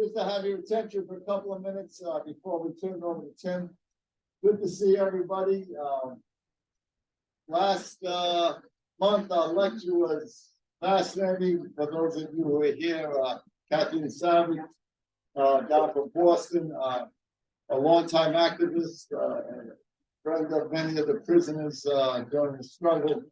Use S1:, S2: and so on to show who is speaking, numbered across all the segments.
S1: just to have your attention for a couple of minutes before we turn it over to Tim. Good to see everybody. Last month, our lecture was fascinating. For those of you who are here, Kathleen Savage, down from Boston, a longtime activist, and friend of many of the prisoners during the struggle,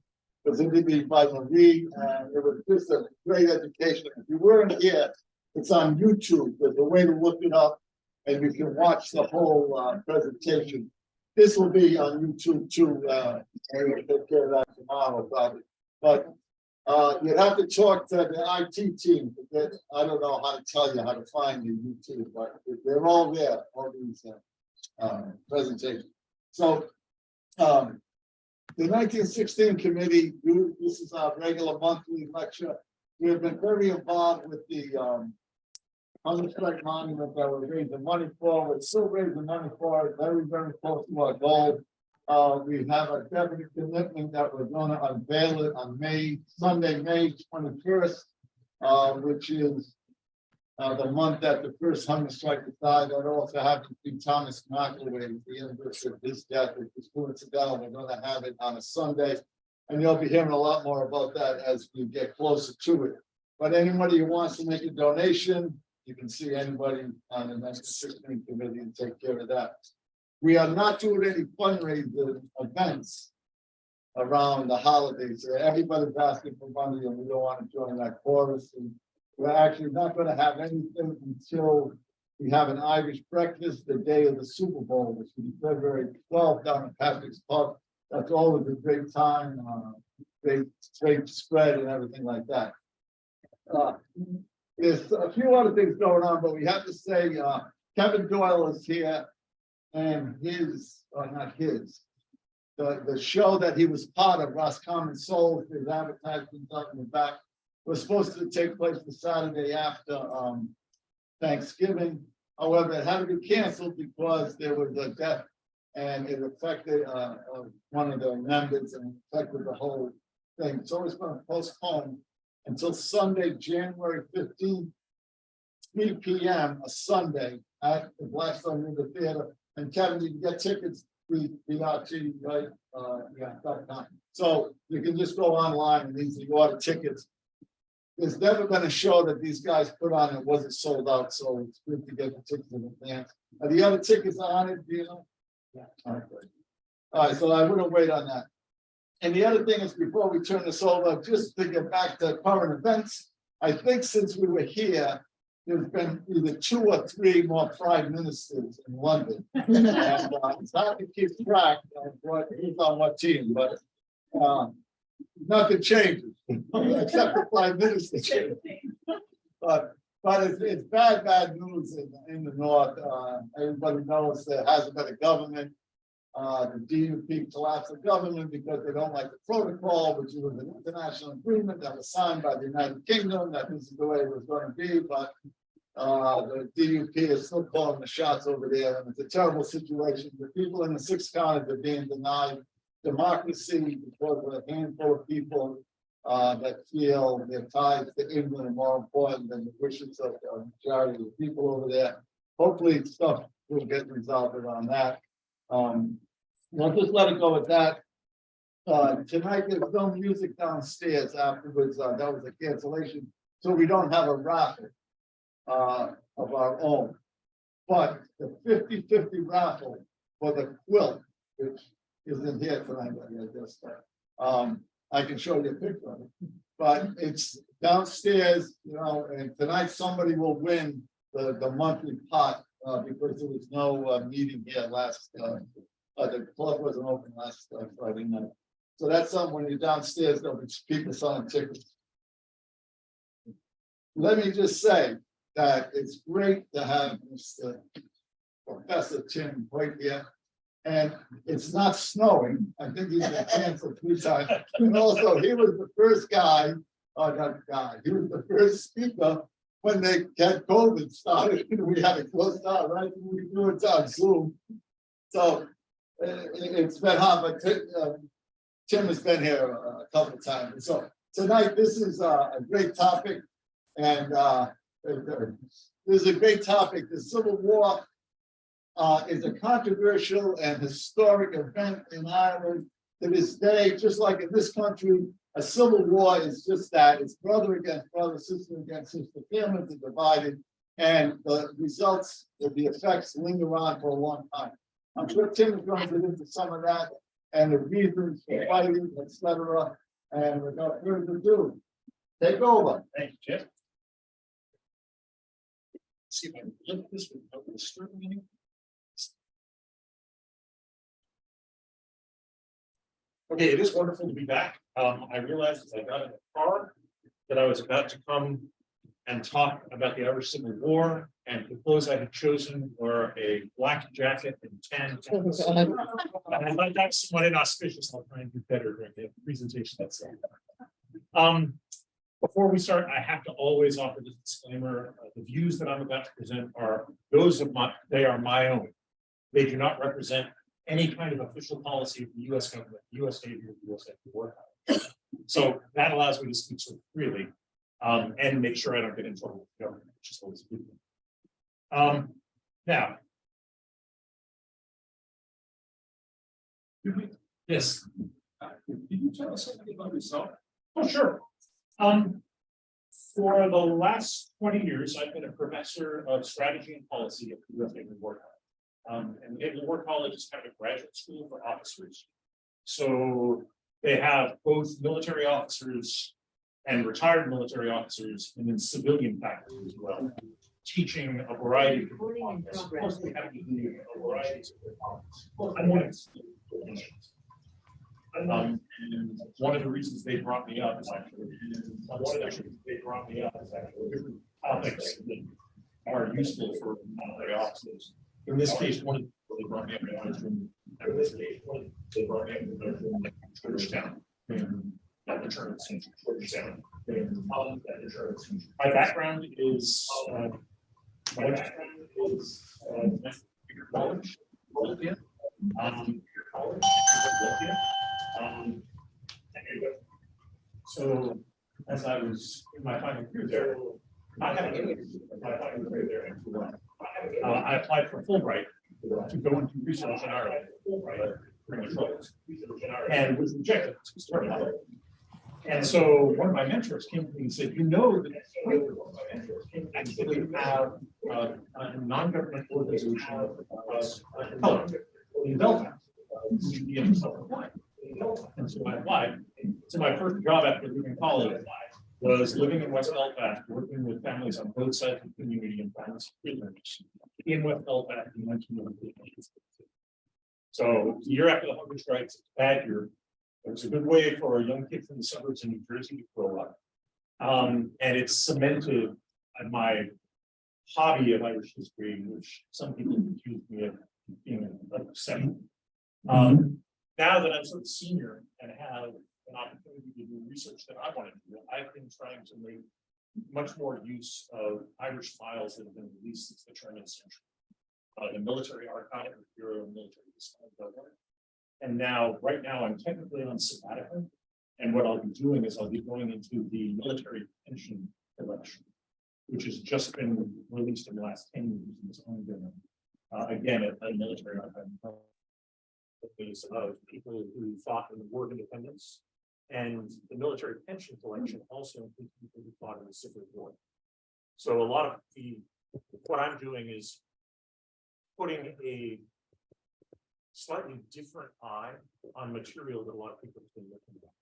S1: was interviewed by Marie, and it was just a great education. If you weren't here, it's on YouTube. There's a way to look it up, and you can watch the whole presentation. This will be on YouTube too. And we'll take care of that tomorrow, probably. But you'd have to talk to the IT team. I don't know how to tell you how to find the YouTube, but they're all there, all these presentations. So the 1916 committee, this is our regular monthly lecture. We have been very involved with the Hunger Strike Monument that we're raising money for. We're still raising money for it, very, very close to our goal. We have a definite commitment that we're going to unveil it on Sunday, May 21st, which is the month that the first hunger strike died. That also happened to be Thomas McElway, the anniversary of his death, which is coincidental. We're going to have it on a Sunday, and you'll be hearing a lot more about that as we get closer to it. But anybody who wants to make a donation, you can see anybody on the 1916 committee and take care of that. We are not doing any fundraising events around the holidays. Everybody's asking for money, and we don't want to join that chorus. And we're actually not going to have anything until we have an Irish breakfast the day of the Super Bowl, which will be February 12th down at Patrick's Pub. That's always a great time, great spread and everything like that. There's a few other things going on, but we have to say Kevin Dail is here, and the show that he was part of, Roscommon Souls, his advertisement up in the back, was supposed to take place the Saturday after Thanksgiving. However, it had to be canceled because there was a death, and it affected one of the members and affected the whole thing. So it's going to postpone until Sunday, January 15th, 3 p.m., a Sunday at the Blackstone River Theater. And Kevin, you can get tickets through BRT, right? Yeah. So you can just go online and easily order tickets. There's never been a show that these guys put on that wasn't sold out, so it's good to get the tickets in advance. Are the other tickets on it, do you know? Yeah. Okay. All right, so I wouldn't wait on that. And the other thing is, before we turn this over, just to get back to current events, I think since we were here, there's been either 2 or 3 more prime ministers in London. And it's hard to keep track of who's on what team, but nothing changes except the prime minister changes. But it's bad news in the north. Everybody knows there hasn't been a government. The DUP collapsed the government because they don't like the protocol, which was an international agreement that was signed by the United Kingdom, that this is the way it was going to be. But the DUP is still calling the shots over there, and it's a terrible situation. The people in the 6 counties are being denied democracy because of a handful of people that feel their ties to England are more important than the wishes of the majority of the people over there. Hopefully, stuff will get resolved around that. We'll just let it go with that. Tonight there's no music downstairs afterwards. That was a cancellation, so we don't have a raffle of our own. But the 50-50 raffle for the quilt, which isn't here tonight, I guess. I can show you a picture of it, but it's downstairs, and tonight somebody will win the monthly pot because there was no meeting here last. The club wasn't open last Friday night, so that's something. When you're downstairs, there'll be people selling tickets. Let me just say that it's great to have Mr. Professor Tim Hoyt here. And it's not snowing. I think he's been canceled 3 times. And also, he was the first guy, he was the first speaker when they had COVID started. We had it closed down, right? We do it on Zoom. So it's been hard, but Tim has been here a couple of times. And so tonight, this is a great topic. And this is a great topic. The Civil War is a controversial and historic event in Ireland. To this day, just like in this country, a civil war is just that. It's brother against brother, sister against sister, families are divided, and the results, the effects linger on for a long time. I'm sure Tim is going to get into some of that and the reasons for fighting, etc. And without further ado, take over.
S2: Thank you, Jeff. See if I can flip this without disturbing. Okay, it is wonderful to be back. I realized as I got in the car that I was about to come and talk about the Irish Civil War, and the clothes I had chosen were a black jacket and tan. And I thought that was somewhat inauspicious. I'll try and do better during the presentation. That's before we start, I have to always offer this disclaimer. The views that I'm about to present are those of they are my own. They do not represent any kind of official policy of the U.S. government, the U.S. Navy, or the U.S. War. So that allows me to speak so freely and make sure I don't get in trouble with the government, which is always a good thing. Now, yes. Can you tell us something about yourself? Oh, sure. For the last 20 years, I've been a professor of strategy and policy at the U.S. Navy War College. And the Naval War College is kind of a graduate school for officers. So they have both military officers and retired military officers, and then civilian faculty as well, teaching a variety of different topics. Mostly having to do a variety of different topics. And one of the reasons they brought me up is actually different topics that are useful for military officers. In this case, one of the they brought me up Georgetown. My background is college. So as I was in my final year there, I applied for Fulbright to go into research in Ireland and was rejected to start out. And so one of my mentors came to me and said, you know, that actually have a non-government organization in Belfast. You should be interested in applying. And so I applied. So my first job after leaving college was living in West Belfast, working with families on both sides of the community and families in West Belfast in 1998. So the year after the hunger strikes, it's a bad year. It was a good way for a young kid from the suburbs in New Jersey to grow up. And it's cemented my hobby of Irish history, which some people accuse me of being obsessed. Now that I'm sort of senior and have an opportunity to do research that I want to do, I've been trying to make much more use of Irish files that have been released since the turn of the century. The military archive, the Bureau of Military History. And now, right now, I'm technically on sabbatical. And what I'll be doing is I'll be going into the military pension collection, which has just been released in the last 10 years and is ongoing. Again, at the military archive. Of people who fought in the War of Independence, and the military pension collection also includes people who fought in the Civil War. So a lot of what I'm doing is putting a slightly different eye on material that a lot of people have been looking at,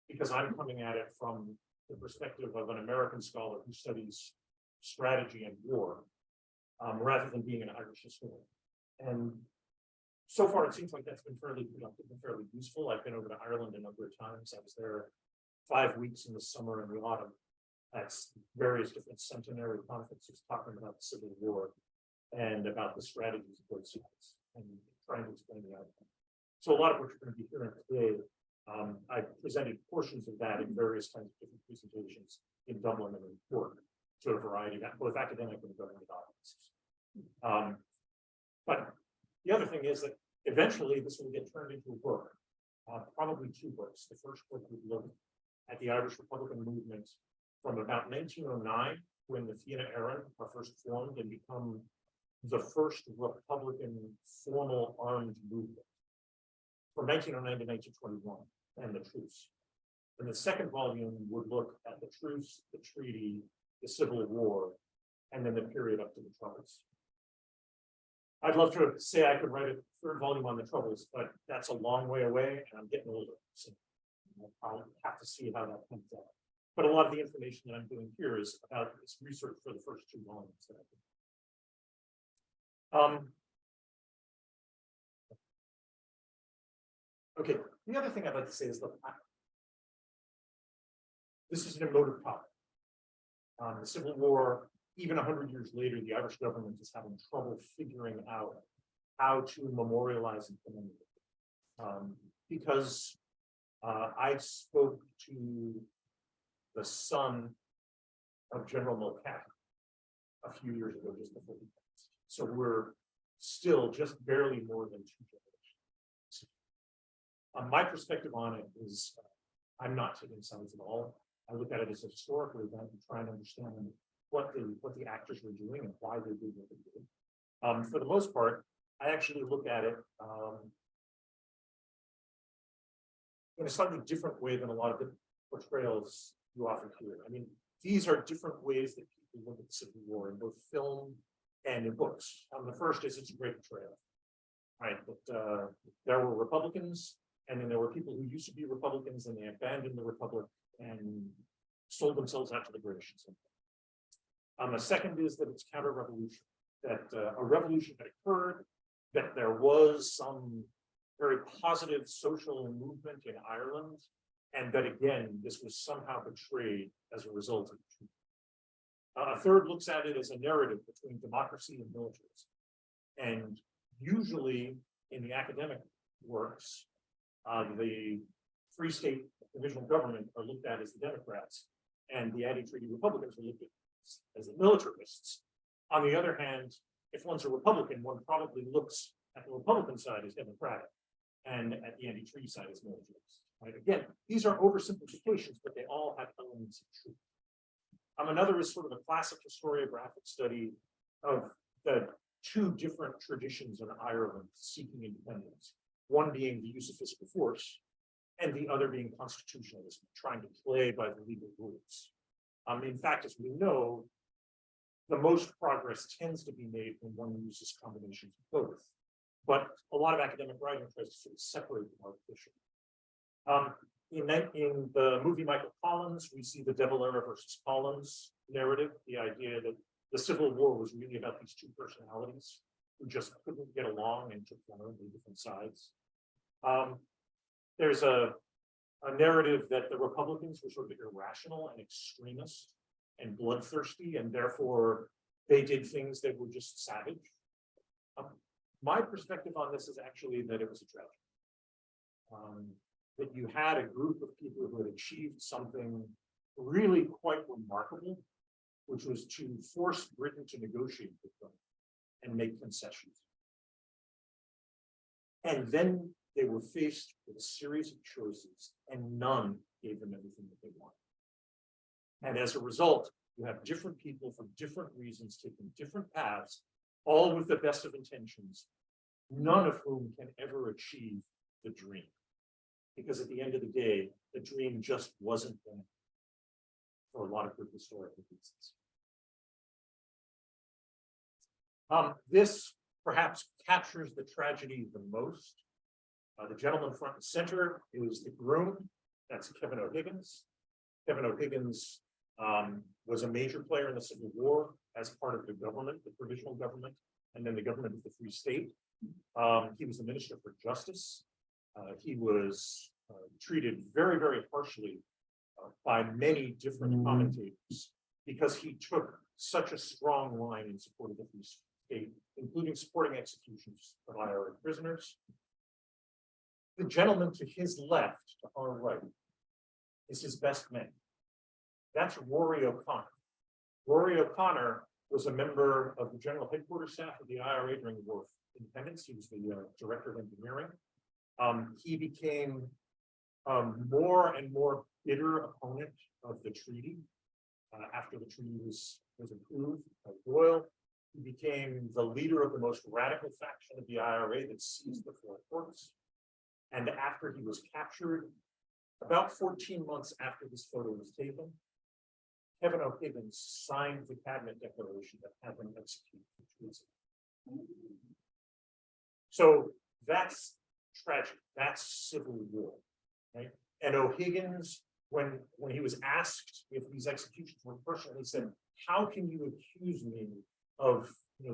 S2: because I'm coming at it from the perspective of an American scholar who studies strategy and war, rather than being an Irish historian. And so far, it seems like that's been fairly productive and fairly useful. I've been over to Ireland a number of times. I was there 5 weeks in the summer and the autumn at various different centenary conferences talking about the Civil War and about the strategies of both sides and trying to explain the outcome. So a lot of what you're going to be hearing today, I presented portions of that in various kinds of different presentations in Dublin and in Cork to a variety of both academic and government audiences. But the other thing is that eventually this will get turned into a book, probably 2 books. The first book would look at the Irish Republican movement from about 1909 when the Fianna Éireann are first formed and become the first Republican formal armed movement from 1909 to 1921 and the truce. And the second volume would look at the truce, the treaty, the Civil War, and then the period up to the Troubles. I'd love to say I could write a third volume on the Troubles, but that's a long way away and I'm getting older. So I'll have to see how that comes out. But a lot of the information that I'm doing here is about this research for the first two volumes that I did. Okay, the other thing I'd like to say is, look, this is an emotive topic. The Civil War, even 100 years later, the Irish government is having trouble figuring out how to memorialize and commemorate it. Because I spoke to the son of General Mulcahy a few years ago, just before he passed. So we're still just barely more than 2 generations. My perspective on it is, I'm not taking sides at all. I look at it as a historical event and try and understand what the actors were doing and why they did what they did. For the most part, I actually look at it in a slightly different way than a lot of the portrayals you often hear. I mean, these are different ways that people look at the Civil War in both film and in books. The first is it's a great portrayal, right? But there were Republicans, and then there were people who used to be Republicans, and they abandoned the Republic and sold themselves out to the British. The second is that it's counter-revolution, that a revolution had occurred, that there was some very positive social movement in Ireland, and that again, this was somehow betrayed as a result of the treaty. A third looks at it as a narrative between democracy and militarism. And usually in the academic works, the Free State provisional government are looked at as the Democrats, and the anti-treaty Republicans are looked at as the militarists. On the other hand, if one's a Republican, one probably looks at the Republican side as Democratic, and at the anti-treaty side as militarist. Right? Again, these are oversimplifications, but they all have elements of truth. Another is sort of a classic historiographic study of the two different traditions in Ireland seeking independence. One being the use of physical force, and the other being constitutionalism, trying to play by the legal rules. In fact, as we know, the most progress tends to be made when one uses combinations of both. But a lot of academic writing tries to sort of separate them artificially. In the movie Michael Collins, we see the De Valera versus Collins narrative, the idea that the Civil War was really about these two personalities who just couldn't get along and took on different sides. There's a narrative that the Republicans were sort of irrational and extremist and bloodthirsty, and therefore they did things that were just savage. My perspective on this is actually that it was a tragedy. That you had a group of people who had achieved something really quite remarkable, which was to force Britain to negotiate with them and make concessions. And then they were faced with a series of choices, and none gave them everything that they wanted. And as a result, you have different people for different reasons taking different paths, all with the best of intentions, none of whom can ever achieve the dream. Because at the end of the day, the dream just wasn't there for a lot of good historical reasons. This perhaps captures the tragedy the most. The gentleman front and center is the groom. That's Kevin O'Higgins. Kevin O'Higgins was a major player in the Civil War as part of the government, the provisional government, and then the government of the Free State. He was the Minister for Justice. He was treated very, very harshly by many different commentators because he took such a strong line in support of the Free State, including supporting executions of IRA prisoners. The gentleman to his left, to our right, is his best man. That's Rory O'Connor. Rory O'Connor was a member of the General Headquarters staff of the IRA during the War of Independence. He was the Director of Engineering. He became more and more bitter opponent of the treaty. after the treaty was approved by Dail. He became the leader of the most radical faction of the IRA that seized the foreign courts. And after he was captured, about 14 months after this photo was taken, Kevin O'Higgins signed the cabinet declaration that had him executed for treason. So that's tragic. That's civil war, right? And O'Higgins, when he was asked if these executions were personal, he said, "How can you accuse me of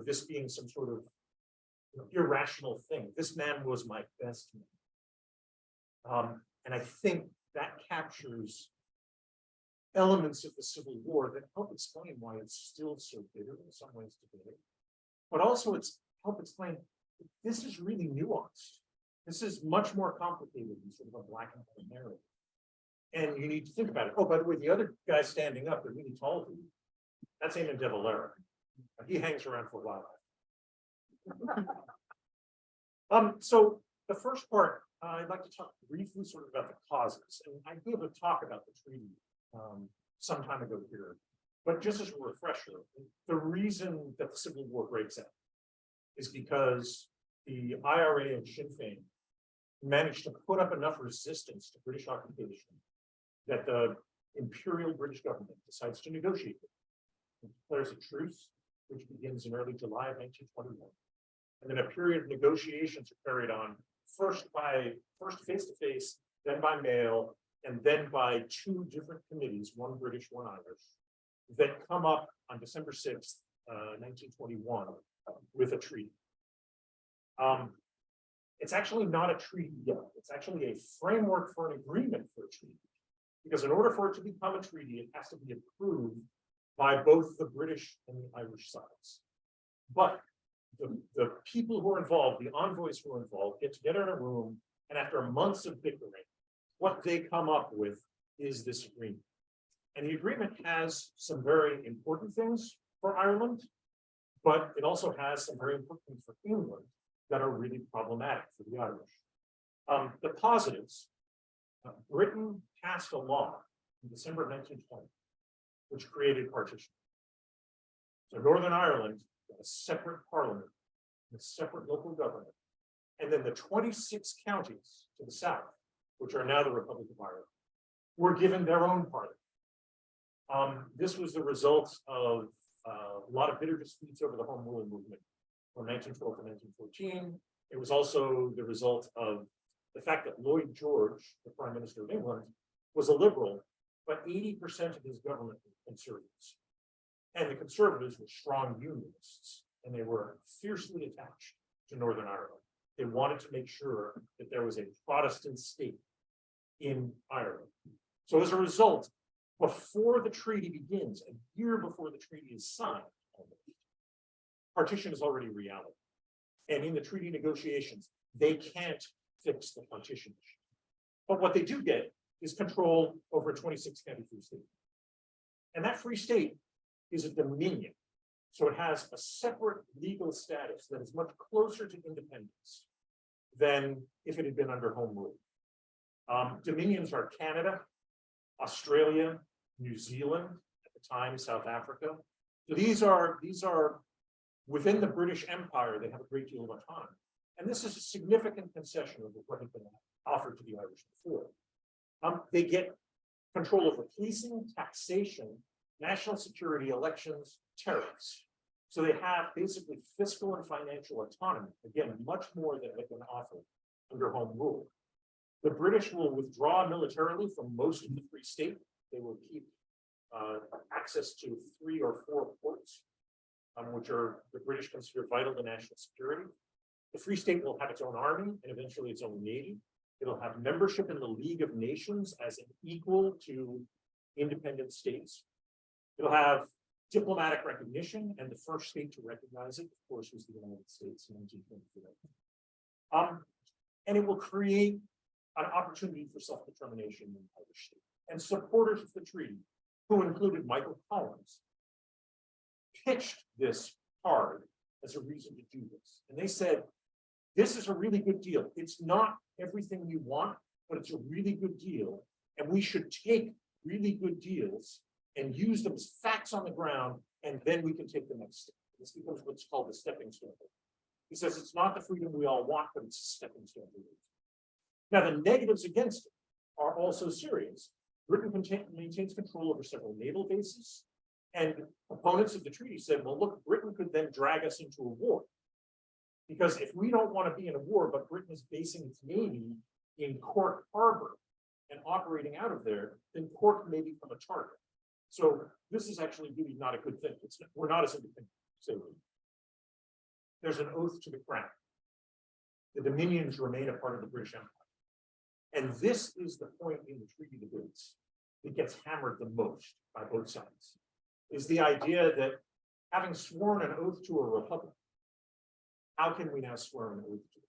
S2: this being some sort of irrational thing? This man was my best man." And I think that captures elements of the Civil War that help explain why it's still so bitter in some ways today. But also it's help explain this is really nuanced. This is much more complicated than sort of a black and white narrative. And you need to think about it. Oh, by the way, the other guy standing up, the really tall dude, that's Eamon de Valera. He hangs around for a while. So the first part, I'd like to talk briefly sort of about the causes. And I gave a talk about the treaty some time ago here. But just as a refresher, the reason that the Civil War breaks out is because the IRA and Sinn Féin managed to put up enough resistance to British occupation that the imperial British government decides to negotiate it. It declares a truce, which begins in early July of 1921. And then a period of negotiations are carried on first face-to-face, then by mail, and then by two different committees, one British, one Irish, that come up on December 6th, 1921, with a treaty. It's actually not a treaty yet. It's actually a framework for an agreement for a treaty. Because in order for it to become a treaty, it has to be approved by both the British and the Irish sides. But the people who are involved, the envoys who are involved, get together in a room, and after months of bickering, what they come up with is this agreement. And the agreement has some very important things for Ireland, but it also has some very important things for England that are really problematic for the Irish. The positives, Britain passed a law in December of 1920, which created partition. So Northern Ireland got a separate parliament, a separate local government, and then the 26 counties to the south, which are now the Republic of Ireland, were given their own parliament. This was the result of a lot of bitter disputes over the Home Rule movement from 1912 to 1914. It was also the result of the fact that Lloyd George, the Prime Minister of England, was a liberal, but 80% of his government was conservatives. And the conservatives were strong unionists, and they were fiercely attached to Northern Ireland. They wanted to make sure that there was a Protestant state in Ireland. So as a result, before the treaty begins, a year before the treaty is signed, partition is already reality. And in the treaty negotiations, they can't fix the partition issue. But what they do get is control over a 26 county free state. And that free state is a dominion. So it has a separate legal status that is much closer to independence than if it had been under home rule. Dominions are Canada, Australia, New Zealand, at the time, South Africa. So these are within the British Empire, they have a great deal of autonomy. And this is a significant concession of what had been offered to the Irish before. They get control over policing, taxation, national security, elections, tariffs. So they have basically fiscal and financial autonomy, again, much more than had been offered under home rule. The British will withdraw militarily from most of the Free State. They will keep access to 3 or 4 ports, which are the British consider vital to national security. The Free State will have its own army and eventually its own navy. It'll have membership in the League of Nations as an equal to independent states. It'll have diplomatic recognition, and the first state to recognize it, of course, was the United States in 1924. And it will create an opportunity for self-determination in the Irish state. And supporters of the treaty, who included Michael Collins, pitched this hard as a reason to do this. And they said, this is a really good deal. It's not everything you want, but it's a really good deal. And we should take really good deals and use them as facts on the ground, and then we can take the next step. This becomes what's called the stepping stone. He says it's not the freedom we all want, but it's a stepping stone. Now, the negatives against it are also serious. Britain maintains control over several naval bases, and opponents of the treaty said, well, look, Britain could then drag us into a war. Because if we don't want to be in a war, but Britain is basing its navy in Cork Harbor and operating out of there, then Cork may become a target. So this is actually really not a good thing. We're not as independent. So there's an oath to the crown. The dominions remain a part of the British Empire. And this is the point in the treaty debates that gets hammered the most by both sides, is the idea that having sworn an oath to a republic, how can we now swear an oath to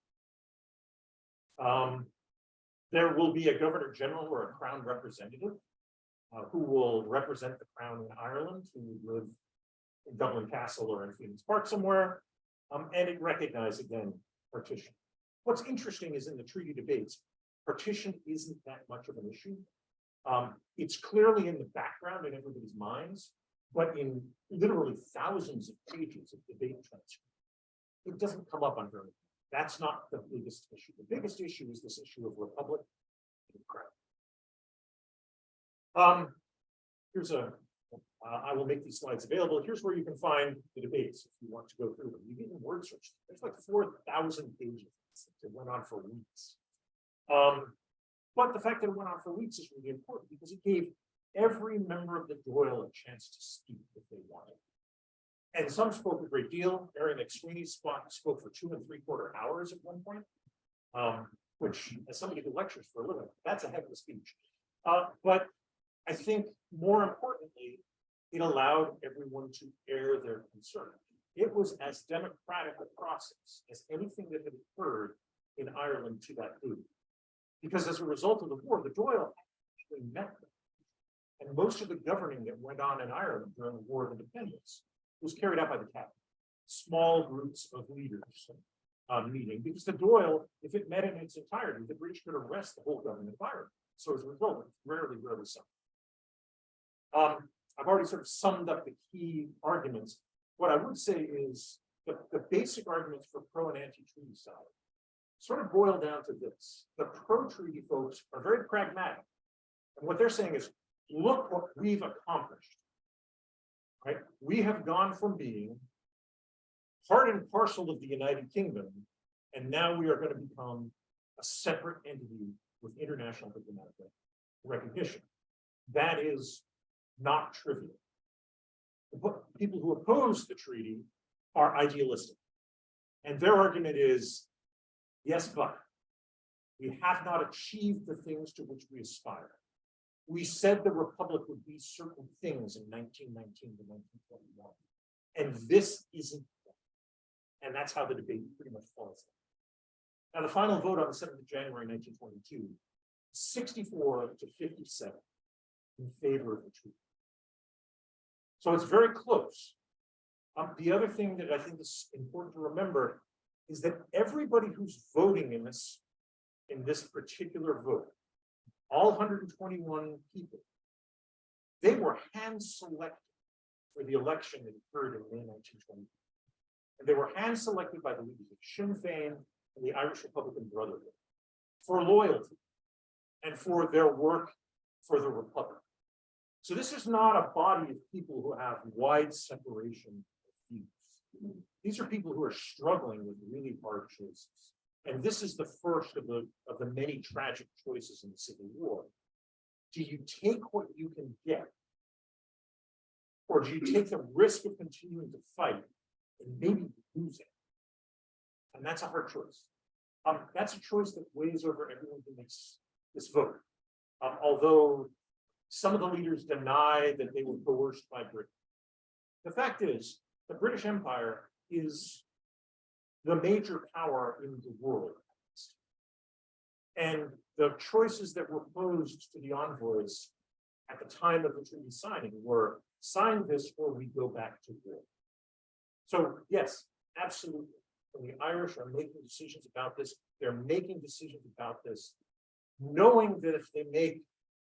S2: it? There will be a governor general or a crown representative who will represent the crown in Ireland, who live in Dublin Castle or in Phoenix Park somewhere, and it recognized again partition. What's interesting is in the treaty debates, partition isn't that much of an issue. It's clearly in the background in everybody's minds, but in literally thousands of pages of debate transcript, it doesn't come up on very. That's not the biggest issue. The biggest issue is this issue of republic and crown. Here's I will make these slides available. Here's where you can find the debates if you want to go through them. You get in word search. There's like 4,000 pages. It went on for weeks. But the fact that it went on for weeks is really important because it gave every member of the Dail a chance to speak if they wanted. And some spoke a great deal. Mary McSweeney spoke for 2 3/4 hours at one point, which, as somebody who lectures for a living, that's a heck of a speech. But I think more importantly, it allowed everyone to air their concern. It was as democratic a process as anything that had occurred in Ireland to that date. Because as a result of the war, the Dail actually met them. And most of the governing that went on in Ireland during the War of Independence was carried out by the cabinet. Small groups of leaders meeting, because the Dail, if it met in its entirety, the British could arrest the whole government of Ireland. So as a result, it's rarely something. I've already sort of summed up the key arguments. What I would say is the basic arguments for pro and anti-treaty side sort of boil down to this. The pro-treaty folks are very pragmatic. And what they're saying is, look what we've accomplished. Right? We have gone from being part and parcel of the United Kingdom, and now we are going to become a separate entity with international diplomatic recognition. That is not trivial. The people who oppose the treaty are idealistic. And their argument is, yes, but we have not achieved the things to which we aspire. We said the republic would be certain things in 1919 to 1921. And this isn't that. And that's how the debate pretty much falls. Now, the final vote on the 7th of January, 1922, 64 to 57 in favor of the treaty. So it's very close. The other thing that I think is important to remember is that everybody who's voting in this particular vote, all 121 people, they were hand-selected for the election that occurred in May 1920. And they were hand-selected by the leaders of Sinn Féin and the Irish Republican Brotherhood for loyalty and for their work for the Republic. So this is not a body of people who have wide separation of views. These are people who are struggling with really hard choices. And this is the first of the many tragic choices in the Civil War. Do you take what you can get? Or do you take the risk of continuing to fight and maybe lose it? And that's a hard choice. That's a choice that weighs over everyone who makes this vote. Although some of the leaders deny that they were coerced by Britain. The fact is, the British Empire is the major power in the world. And the choices that were posed to the envoys at the time of the treaty signing were sign this or we go back to war. So yes, absolutely. When the Irish are making decisions about this, they're making decisions about this, knowing that if they make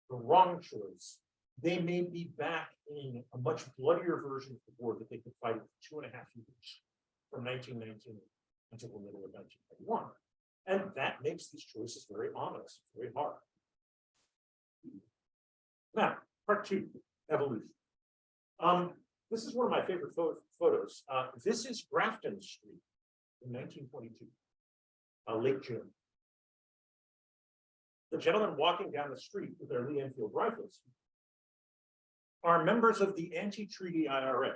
S2: the wrong choice, they may be back in a much bloodier version of the war that they could fight for 2.5 years from 1919 until the middle of 1921. And that makes these choices very ominous, very hard. Now, part two, evolution. This is one of my favorite photos. This is Grafton Street in 1922, late June. The gentlemen walking down the street with their Lee Enfield rifles are members of the anti-treaty IRA,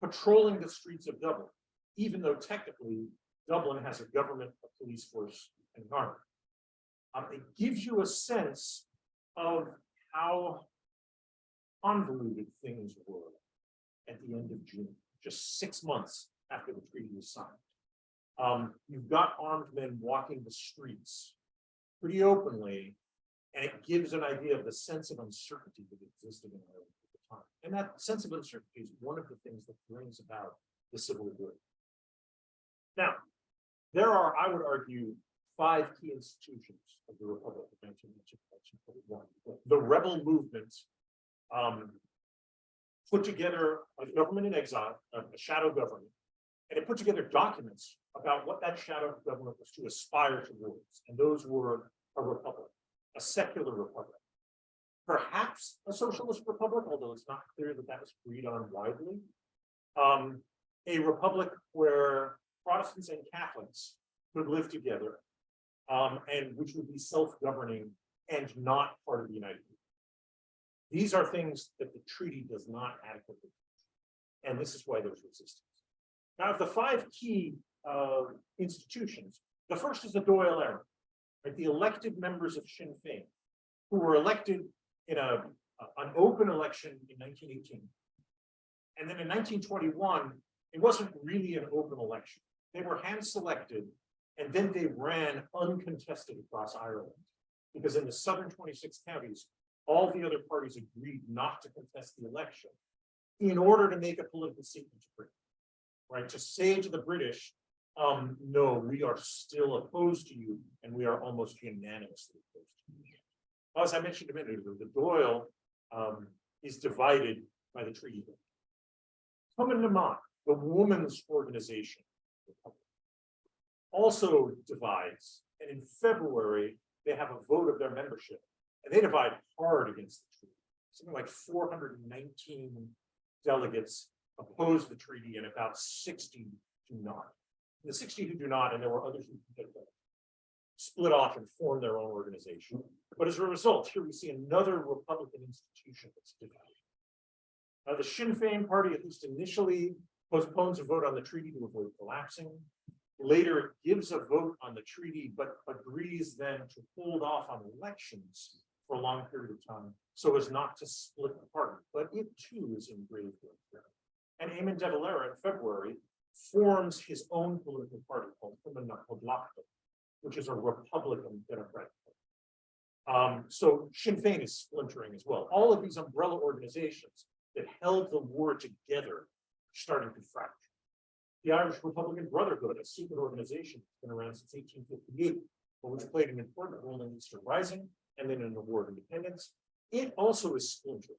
S2: patrolling the streets of Dublin, even though technically Dublin has a government, a police force, and an army. It gives you a sense of how convoluted things were at the end of June, just 6 months after the treaty was signed. You've got armed men walking the streets pretty openly, and it gives an idea of the sense of uncertainty that existed in Ireland at the time. And that sense of uncertainty is one of the things that brings about the Civil War. Now, there are, I would argue, 5 key institutions of the Republic of 1921. The rebel movement put together a government in exile, a shadow government, and it put together documents about what that shadow government was to aspire towards. And those were a republic, a secular republic, perhaps a socialist republic, although it's not clear that that was agreed on widely. A republic where Protestants and Catholics could live together, and which would be self-governing and not part of the United Kingdom. These are things that the treaty does not adequately teach, and this is why there's resistance. Now, of the 5 key institutions, the first is the Dail era, right? The elected members of Sinn Féin, who were elected in an open election in 1918. And then in 1921, it wasn't really an open election. They were hand-selected, and then they ran uncontested across Ireland, because in the southern 26 counties, all the other parties agreed not to contest the election in order to make a political statement to Britain, right? To say to the British, no, we are still opposed to you, and we are almost unanimously opposed to you. As I mentioned a minute ago, the Dail is divided by the treaty. Cumann na Mbeadh, the women's organization, also divides, and in February, they have a vote of their membership, and they divide hard against the treaty. Something like 419 delegates oppose the treaty, and about 60 do not. The 60 who do not, and there were others who split off and formed their own organization. But as a result, here we see another Republican institution that's divided. The Sinn Féin party, at least initially, postpones a vote on the treaty to avoid collapsing. Later, it gives a vote on the treaty, but agrees then to hold off on elections for a long period of time, so as not to split the party. But it too is in grave danger. And Eamon de Valera in February forms his own political party called Cumann na Mbeadh, which is a Republican Democratic party. So Sinn Féin is splintering as well. All of these umbrella organizations that held the war together are starting to fracture. The Irish Republican Brotherhood, a secret organization, has been around since 1858, but which played an important role in the Eastern Rising and then in the War of Independence. It also is splintering,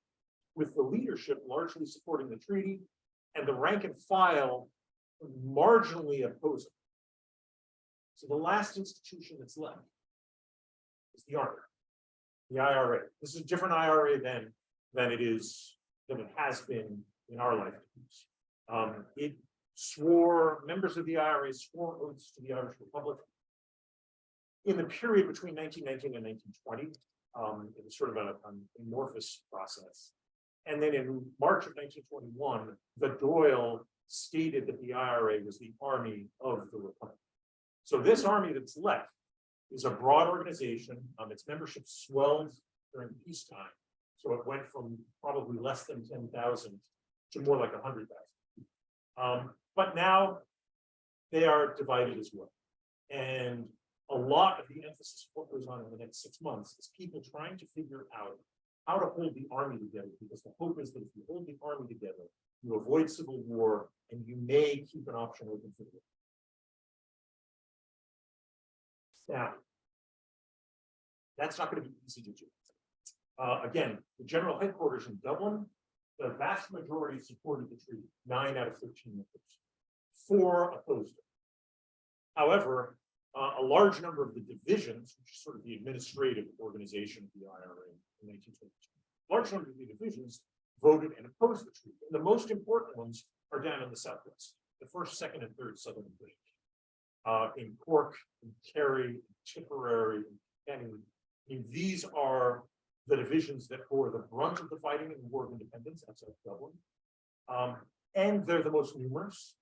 S2: with the leadership largely supporting the treaty and the rank and file marginally opposing. So the last institution that's left is the army, the IRA. This is a different IRA than it has been in our lifetimes. Members of the IRA swore oaths to the Irish Republic in the period between 1919 and 1920. It was sort of an amorphous process. And then in March of 1921, the Dail stated that the IRA was the army of the Republic. So this army that's left is a broad organization. Its membership swelled during peacetime. So it went from probably less than 10,000 to more like 100,000. But now they are divided as well. And a lot of the emphasis of what goes on in the next 6 months is people trying to figure out how to hold the army together, because the hope is that if you hold the army together, you avoid civil war, and you may keep an option open for it. Now, that's not going to be easy to do. Again, the general headquarters in Dublin, the vast majority supported the treaty, 9 out of 13 members. 4 opposed it. However, a large number of the divisions, which is sort of the administrative organization of the IRA in 1922, large number of the divisions voted and opposed the treaty. And the most important ones are down in the southwest, the 1st, 2nd, and 3rd Southern divisions. In Cork, in Kerry, in Tipperary, in Kenny. I mean, these are the divisions that bore the brunt of the fighting in the War of Independence outside Dublin. And they're the most numerous,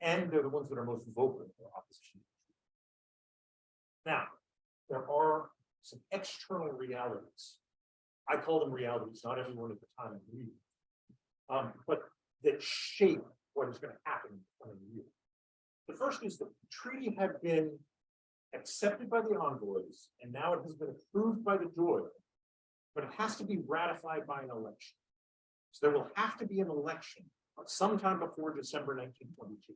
S2: and they're the ones that are most vocal in their opposition. Now, there are some external realities. I call them realities, not everyone at the time agreed, but that shape what is going to happen in the coming year. The first is that the treaty had been accepted by the envoys, and now it has been approved by the Dáil, but it has to be ratified by an election. So there will have to be an election sometime before December 1922.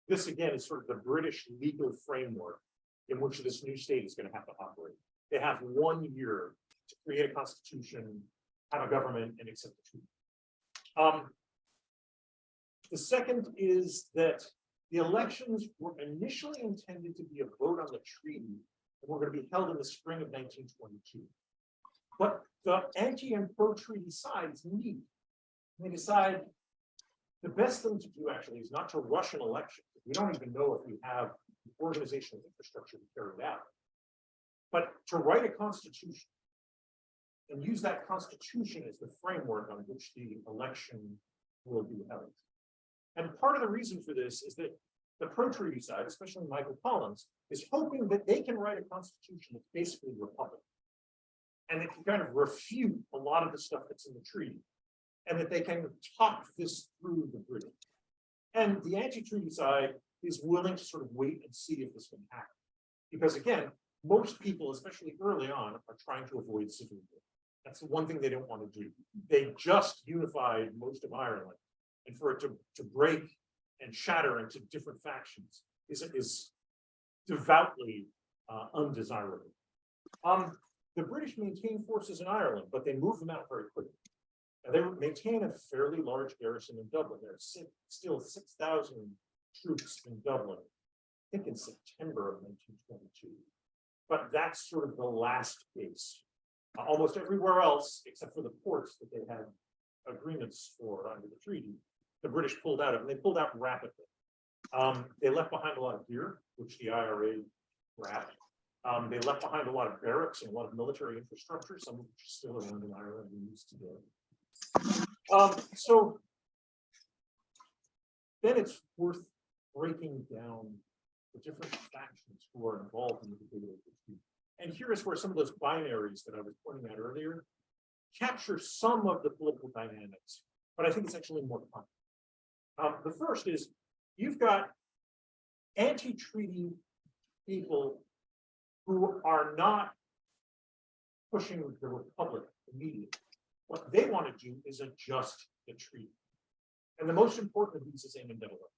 S2: This, again, is sort of the British legal framework in which this new state is going to have to operate. They have 1 year to create a constitution, have a government, and accept the treaty. The second is that the elections were initially intended to be a vote on the treaty and were going to be held in the spring of 1922. But the anti and pro-treaty sides meet. They decide the best thing to do actually is not to rush an election. We don't even know if we have the organizational infrastructure to carry it out, but to write a constitution and use that constitution as the framework on which the election will be held. And part of the reason for this is that the pro-treaty side, especially Michael Collins, is hoping that they can write a constitution that's basically Republican. And it can kind of refute a lot of the stuff that's in the treaty, and that they can talk this through the British. And the anti-treaty side is willing to sort of wait and see if this can happen. Because again, most people, especially early on, are trying to avoid civil war. That's the one thing they don't want to do. They just unified most of Ireland. And for it to break and shatter into different factions is devoutly undesirable. The British maintain forces in Ireland, but they move them out very quickly. And they maintain a fairly large garrison in Dublin. There are still 6,000 troops in Dublin, I think in September of 1922. But that's sort of the last base. Almost everywhere else, except for the ports that they had agreements for under the treaty, the British pulled out of, and they pulled out rapidly. They left behind a lot of gear, which the IRA grabbed. They left behind a lot of barracks and a lot of military infrastructure, some of which is still around in Ireland and used today. So then it's worth breaking down the different factions who are involved in the debate of the treaty. And here is where some of those binaries that I was pointing out earlier capture some of the political dynamics, but I think it's actually more complex. The first is you've got anti-treaty people who are not pushing the Republic immediately. What they want to do is adjust the treaty. And the most important of these is Eamon de Valera.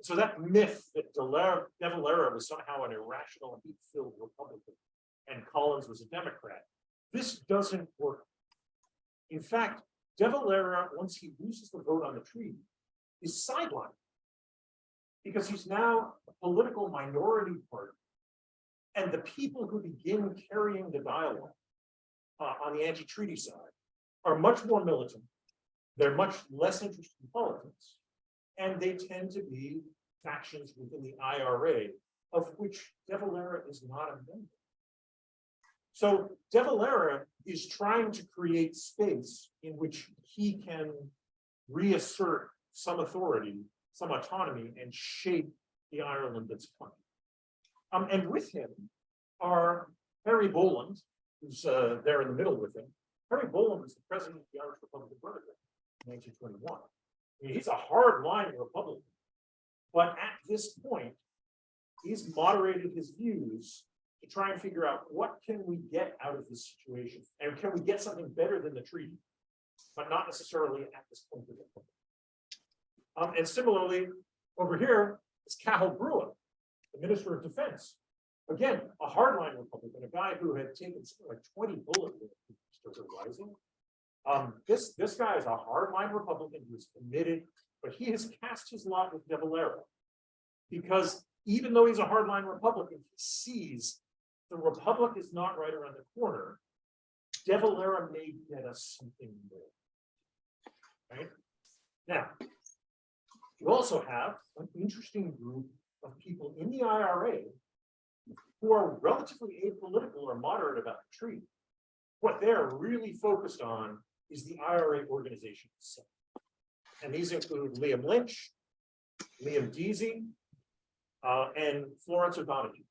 S2: So that myth that de Valera was somehow an irrational and hate-filled Republican and Collins was a Democrat, this doesn't work. In fact, de Valera, once he loses the vote on the treaty, is sidelined because he's now a political minority party. And the people who begin carrying the dialogue on the anti-treaty side are much more militant. They're much less interested in politics. And they tend to be factions within the IRA, of which de Valera is not a member. So de Valera is trying to create space in which he can reassert some authority, some autonomy, and shape the Ireland that's coming. And with him are Harry Boland, who's there in the middle with him. Harry Boland was the president of the Irish Republican Brotherhood in 1921. I mean, he's a hard-line Republican, but at this point, he's moderated his views to try and figure out what can we get out of this situation, and can we get something better than the treaty, but not necessarily at this point of the Republic. And similarly, over here is Cathal Brugha, the Minister of Defense. again, a hardline Republican, a guy who had taken something like 20 bullet wounds to the rising. This guy is a hardline Republican who's committed, but he has cast his lot with De Valera, because even though he's a hardline Republican, he sees the Republic is not right around the corner. De Valera may get us something more. Right now, you also have an interesting group of people in the IRA who are relatively apolitical or moderate about the treaty. What they're really focused on is the IRA organization itself. And these include Liam Lynch, Liam Deasy, and Florence O'Donoghue.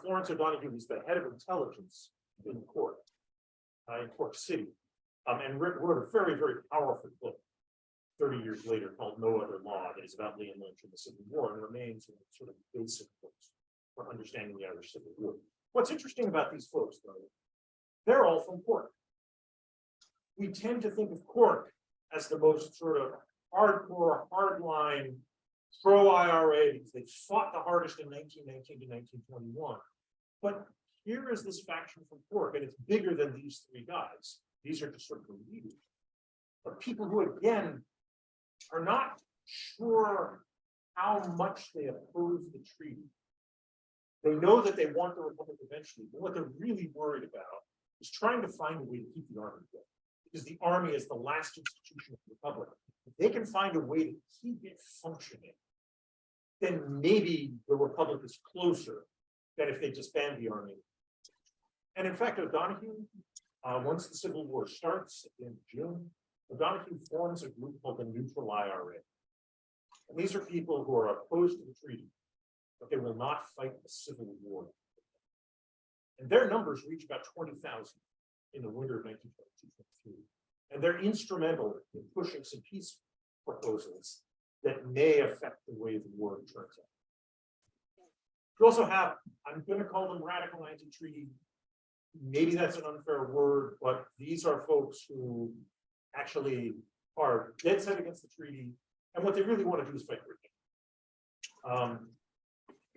S2: Florence O'Donoghue is the head of intelligence in Cork City, and wrote a very, very powerful book 30 years later called No Other Law, that is about Liam Lynch and the Civil War, and remains sort of basic books for understanding the Irish Civil War. What's interesting about these folks, though, they're all from Cork. We tend to think of Cork as the most sort of hardcore, hardline, pro-IRA, because they fought the hardest in 1919 to 1921. But here is this faction from Cork, and it's bigger than these three guys. These are just sort of the leaders. But people who, again, are not sure how much they oppose the treaty. They know that they want the Republic eventually, but what they're really worried about is trying to find a way to keep the army going. Because the army is the last institution of the Republic. If they can find a way to keep it functioning, then maybe the Republic is closer than if they disband the army. And in fact, O'Donoghue, once the Civil War starts in June, O'Donoghue forms a group called the Neutral IRA. And these are people who are opposed to the treaty, but they will not fight the Civil War. And their numbers reach about 20,000 in the winter of 1922-23. And they're instrumental in pushing some peace proposals that may affect the way the war turns out. You also have, I'm going to call them radical anti-treaty. Maybe that's an unfair word, but these are folks who actually are dead set against the treaty, and what they really want to do is fight for it.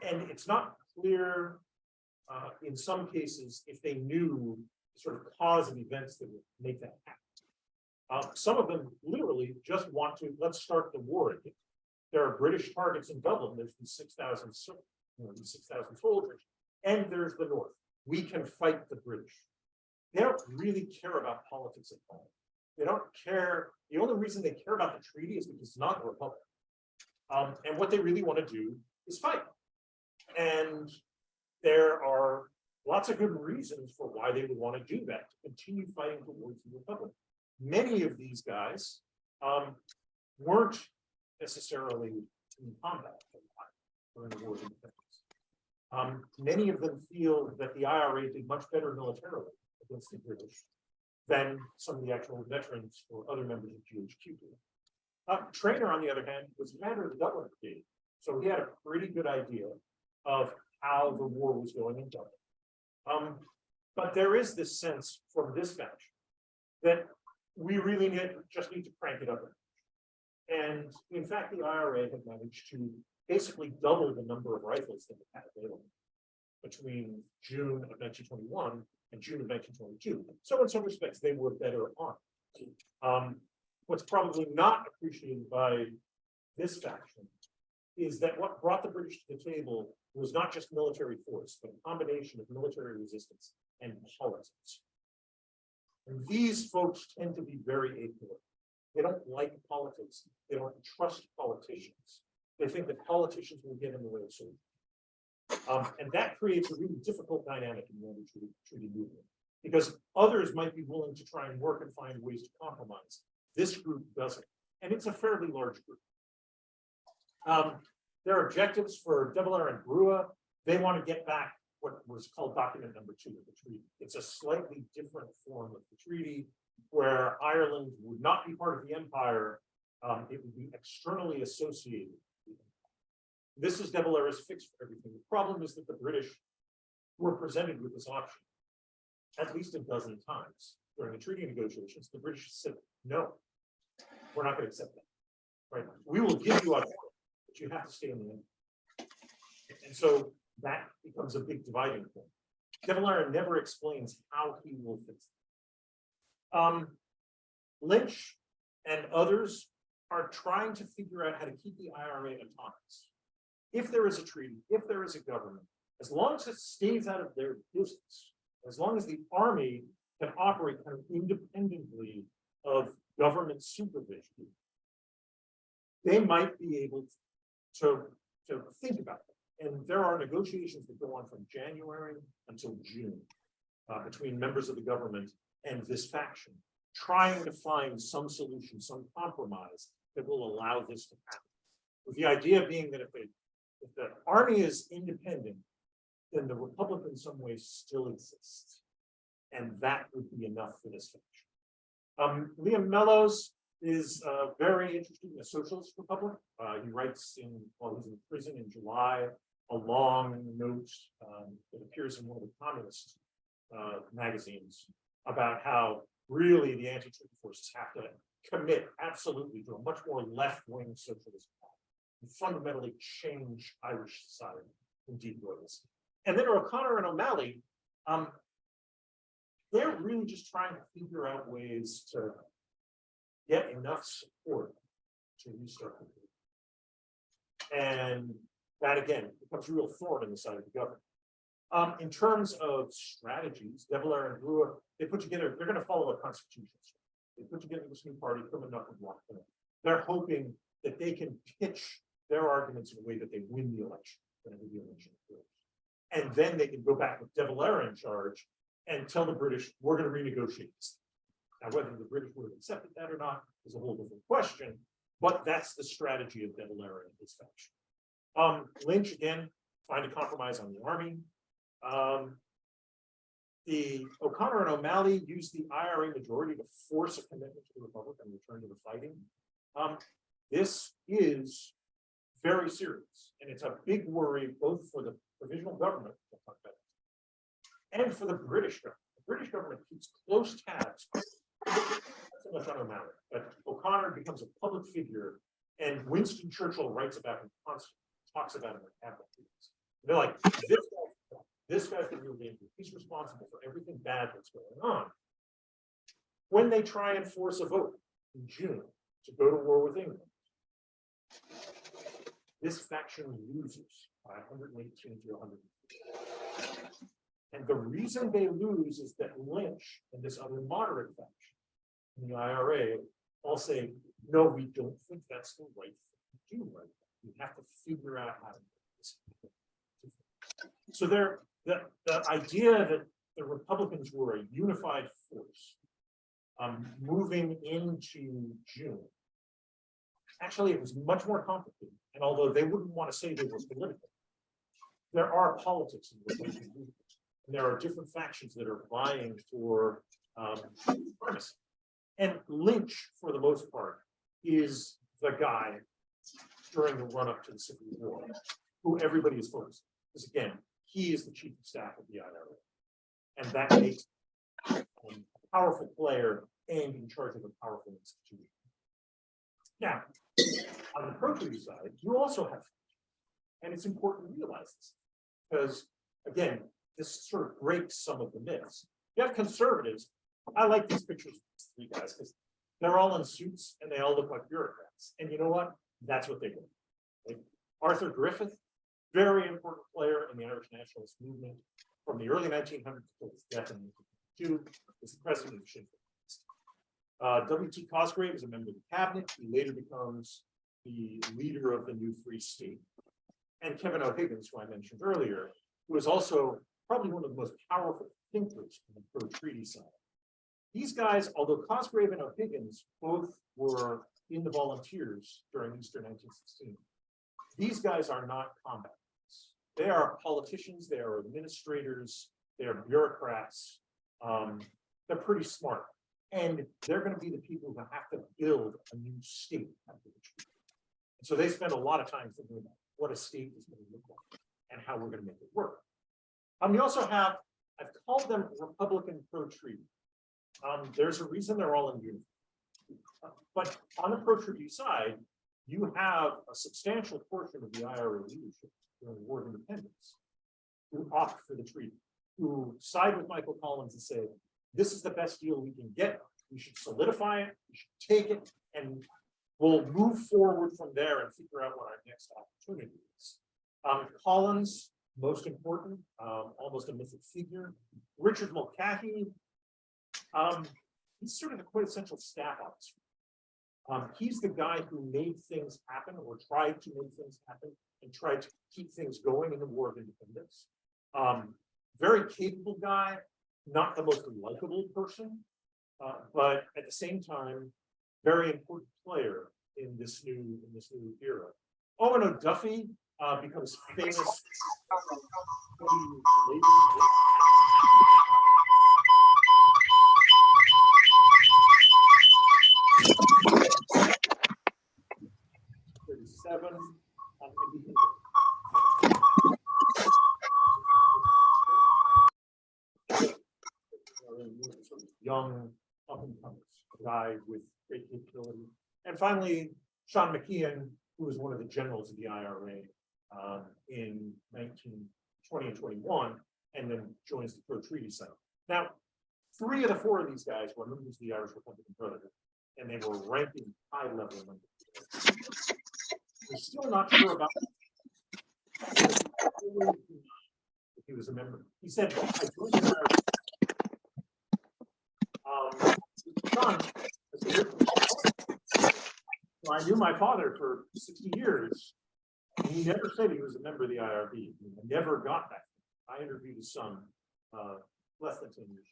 S2: And it's not clear in some cases if they knew the sort of cause of events that would make that happen. Some of them literally just want to, let's start the war again. There are British targets in Dublin. There's these 6,000 soldiers, and there's the North. We can fight the British. They don't really care about politics at all. They don't care. The only reason they care about the treaty is because it's not a republic. And what they really want to do is fight. And there are lots of good reasons for why they would want to do that, to continue fighting towards the republic. Many of these guys weren't necessarily in combat during the War of Independence. Many of them feel that the IRA did much better militarily against the British than some of the actual veterans or other members of GHQ did. Traynor, on the other hand, was commander of the Dublin Brigade, so he had a pretty good idea of how the war was going in Dublin. But there is this sense from this faction that we really just need to crank it up. And in fact, the IRA had managed to basically double the number of rifles that it had available between June of 1921 and June of 1922. So in some respects, they were better armed. What's probably not appreciated by this faction is that what brought the British to the table was not just military force, but a combination of military resistance and politics. And these folks tend to be very apolitical. They don't like politics. They don't trust politicians. They think that politicians will get in the way of soldiers. And that creates a really difficult dynamic in the anti-treaty movement, because others might be willing to try and work and find ways to compromise. This group doesn't, and it's a fairly large group. Their objectives for De Valera and Brugha, they want to get back what was called document number 2 of the treaty. It's a slightly different form of the treaty where Ireland would not be part of the empire. It would be externally associated. This is De Valera's fix for everything. The problem is that the British were presented with this option at least a dozen times during the treaty negotiations. The British said, no, we're not going to accept that. Right? We will give you autonomy, but you have to stay in the empire. And so that becomes a big dividing point. De Valera never explains how he will fix it. Lynch and others are trying to figure out how to keep the IRA autonomous. If there is a treaty, if there is a government, as long as it stays out of their business, as long as the army can operate kind of independently of government supervision, they might be able to think about it. And there are negotiations that go on from January until June between members of the government and this faction, trying to find some solution, some compromise that will allow this to happen. With the idea being that if the army is independent, then the republic in some ways still exists. And that would be enough for this faction. Liam Mellows is very interested in the Socialist Republic. He writes while he's in prison in July, a long note that appears in one of the communist magazines about how really the anti-treaty forces have to commit absolutely to a much more left-wing socialism and fundamentally change Irish society in deep ways. And then O'Connor and O'Malley, they're really just trying to figure out ways to get enough support to restart the country. And that again becomes a real thorn in the side of the government. In terms of strategies, De Valera and Brewer, they put together, they're going to follow a constitution. They put together this new party, come enough of block. They're hoping that they can pitch their arguments in a way that they win the election, and then they can go back with De Valera in charge and tell the British, we're going to renegotiate this. Now, whether the British would have accepted that or not is a whole different question, but that's the strategy of De Valera and his faction. Lynch, again, find a compromise on the army. The O'Connor and O'Malley used the IRA majority to force a commitment to the Republic and return to the fighting. This is very serious, and it's a big worry both for the provisional government, we'll talk about it, and for the British government. The British government keeps close tabs, not so much on O'Malley, but O'Connor becomes a public figure, and Winston Churchill writes about him constantly, talks about him in cabinet meetings. They're like, this guy's the real danger. He's responsible for everything bad that's going on. When they try and force a vote in June to go to war with England, this faction loses by 118 to 100. And the reason they lose is that Lynch and this other moderate faction in the IRA all say, no, we don't think that's the right thing to do right now. We have to figure out how to do this. So the idea that the Republicans were a unified force moving into June, actually it was much more complicated. And although they wouldn't want to say they were political, there are politics in the Republican movement. And there are different factions that are vying for supremacy. And Lynch, for the most part, is the guy during the run-up to the Civil War who everybody is focused on. Because again, he is the chief of staff of the IRA. And that makes him a powerful player and in charge of a powerful institution. Now, on the pro-treaty side, you also have, and it's important to realize this, because again, this sort of breaks some of the myths. You have conservatives. I like these pictures of these three guys because they're all in suits and they all look like bureaucrats. And you know what? That's what they do. Like Arthur Griffith, very important player in the Irish nationalist movement from the early 1900s until his death in 1952, was the president of Sinn Féin. W.T. Cosgrave is a member of the cabinet. He later becomes the leader of the new Free State. And Kevin O'Higgins, who I mentioned earlier, who is also probably one of the most powerful thinkers on the pro-treaty side. These guys, although Cosgrave and O'Higgins both were in the volunteers during Easter 1916, these guys are not combatants. They are politicians, they are administrators, they are bureaucrats. They're pretty smart. And they're going to be the people who have to build a new state after the treaty. And so they spend a lot of time thinking about what a state is going to look like and how we're going to make it work. We also have, I've called them Republican pro-treaty. There's a reason they're all in unity. But on the pro-treaty side, you have a substantial portion of the IRA leadership during the War of Independence who opt for the treaty, who side with Michael Collins and say, this is the best deal we can get. We should solidify it, we should take it, and we'll move forward from there and figure out what our next opportunity is. Collins, most important, almost a mythic figure. Richard Mulcahy, he's sort of the quintessential staff officer. He's the guy who made things happen or tried to make things happen and tried to keep things going in the War of Independence. Very capable guy, not the most likable person, but at the same time, very important player in this new era. Owen O'Duffy becomes famous. Young up-and-comers, a guy with great capability. And finally, Sean McKeon, who was one of the generals of the IRA in 1920 and 21, and then joins the pro-treaty side. Now, 3 of the 4 of these guys were members of the Irish Republican Brotherhood, and they were ranking high-level members. We're still not sure about if he was a member. He said, I joined the Irish. Son, I knew my father for 60 years. And he never said he was a member of the IRB. He never got that. I interviewed his son less than 10 years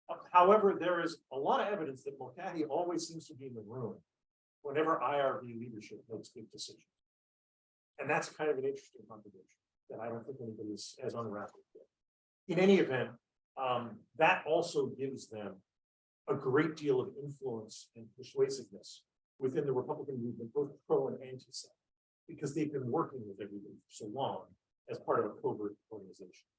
S2: ago. However, there is a lot of evidence that Mulcahy always seems to be in the room whenever IRB leadership makes big decisions. And that's kind of an interesting contradiction that I don't think anybody has unraveled yet. In any event, that also gives them a great deal of influence and persuasiveness within the Republican movement, both pro and anti-Semitic, because they've been working with everybody for so long as part of a covert organization.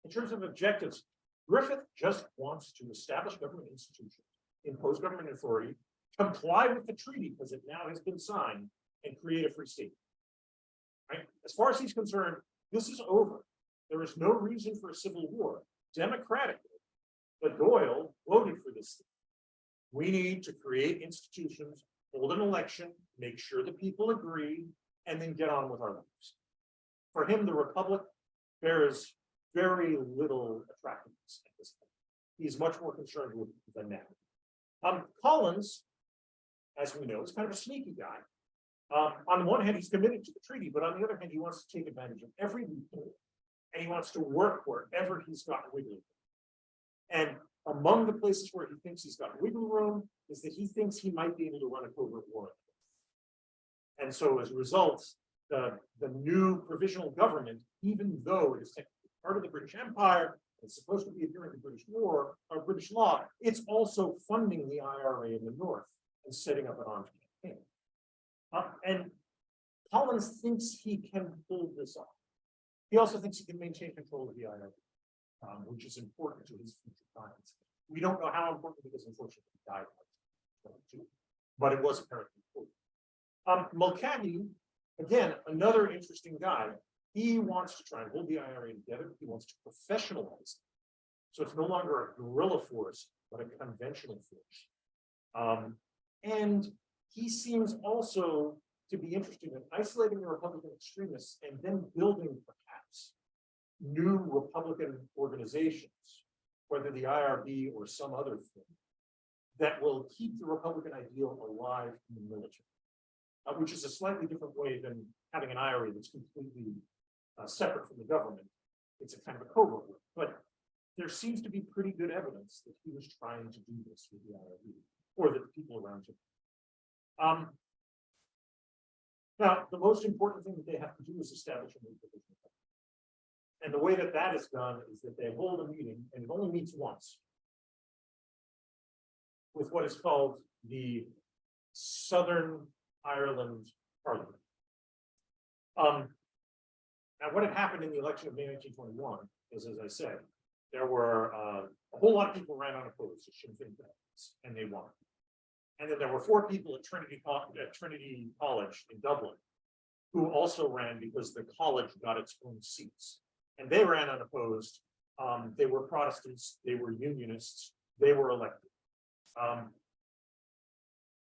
S2: In terms of objectives, Griffith just wants to establish government institutions, impose government authority, comply with the treaty because it now has been signed, and create a free state. Right? As far as he's concerned, this is over. There is no reason for a civil war. Democratically, but Dail voted for this thing. We need to create institutions, hold an election, make sure the people agree, and then get on with our lives. For him, the Republic bears very little attractiveness at this point. He's much more concerned with the now. Collins, as we know, is kind of a sneaky guy. On the one hand, he's committed to the treaty, but on the other hand, he wants to take advantage of every loophole, and he wants to work wherever he's got wiggle room. And among the places where he thinks he's got wiggle room is that he thinks he might be able to run a covert war. And so as a result, the new provisional government, even though it is technically part of the British Empire, it's supposed to be adhering to British law or British law, it's also funding the IRA in the North and setting up an armed campaign. And Collins thinks he can pull this off. He also thinks he can maintain control of the IRA, which is important to his future plans. We don't know how important because unfortunately he died in 1922, but it was apparently important. Mulcahy, again, another interesting guy. He wants to try and hold the IRA together. He wants to professionalize it. So it's no longer a guerrilla force, but a conventional force. And he seems also to be interested in isolating the Republican extremists and then building perhaps new Republican organizations, whether the IRB or some other thing, that will keep the Republican ideal alive in the military, which is a slightly different way than having an IRA that's completely separate from the government. It's a kind of a covert work, but there seems to be pretty good evidence that he was trying to do this with the IRB, or that the people around him. Now, the most important thing that they have to do is establish a new provisional government. And the way that that is done is that they hold a meeting, and it only meets once, with what is called the Southern Ireland Parliament. Now, what had happened in the election of May 1921 is, as I said, there were a whole lot of people ran unopposed to Sinn Féin delegates, and they won. And then there were 4 people at Trinity College in Dublin who also ran because the college got its own seats. And they ran unopposed. They were Protestants, they were Unionists, they were elected.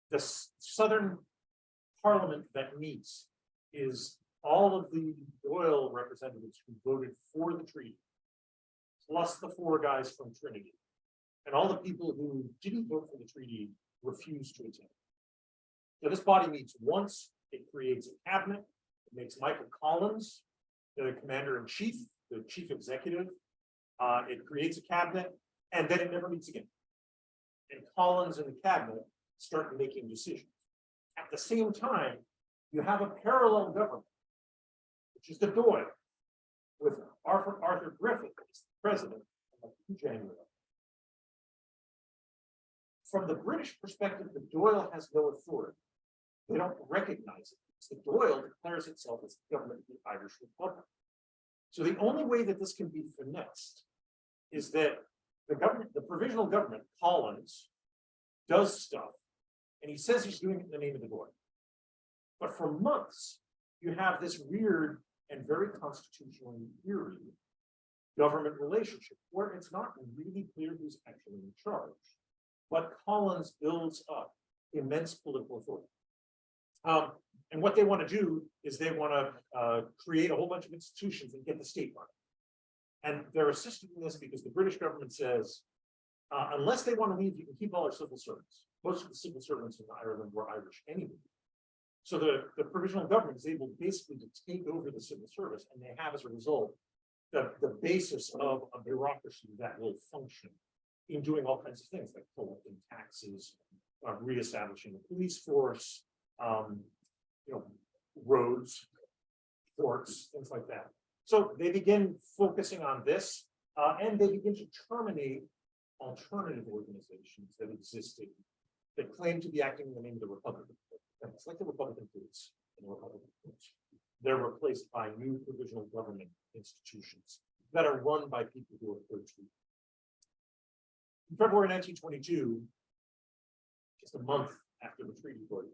S2: The Southern Parliament that meets is all of the Dail representatives who voted for the treaty, plus the 4 guys from Trinity. And all the people who didn't vote for the treaty refused to attend. So this body meets once, it creates a cabinet, it makes Michael Collins the commander-in-chief, the chief executive. It creates a cabinet, and then it never meets again. And Collins and the cabinet start making decisions. At the same time, you have a parallel government, which is the Dail, with Arthur Griffith as the president in January. From the British perspective, the Dail has no authority. They don't recognize it. The Dail declares itself as the government of the Irish Republic. So the only way that this can be finessed is that the government, the provisional government, Collins, does stuff, and he says he's doing it in the name of the Dail. But for months, you have this weird and very constitutionally eerie government relationship where it's not really clear who's actually in charge. But Collins builds up immense political authority. And what they want to do is they want to create a whole bunch of institutions and get the state running. And they're assisting in this because the British government says, unless they want to leave, you can keep all our civil servants. Most of the civil servants in Ireland were Irish anyway. So the provisional government is able basically to take over the civil service, and they have as a result the basis of a bureaucracy that will function in doing all kinds of things like collecting taxes, reestablishing the police force, roads, ports, things like that. So they begin focusing on this, and they begin to terminate alternative organizations that existed that claim to be acting in the name of the Republic. It's like the Republican police and the Republican courts. They're replaced by new provisional government institutions that are run by people who are pro-treaty. In February 1922, just a month after the treaty vote,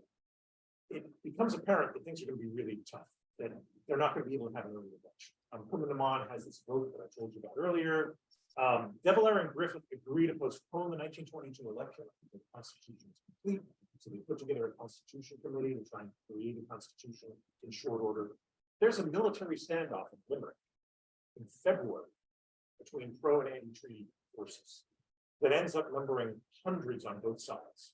S2: it becomes apparent that things are going to be really tough, that they're not going to be able to have an early election. Cumann has this vote that I told you about earlier. De Valera and Griffith agree to postpone the 1922 election. The Constitution is complete. So they put together a constitution committee to try and create a constitution in short order. There's a military standoff in Limerick in February between pro and anti-treaty forces that ends up numbering hundreds on both sides.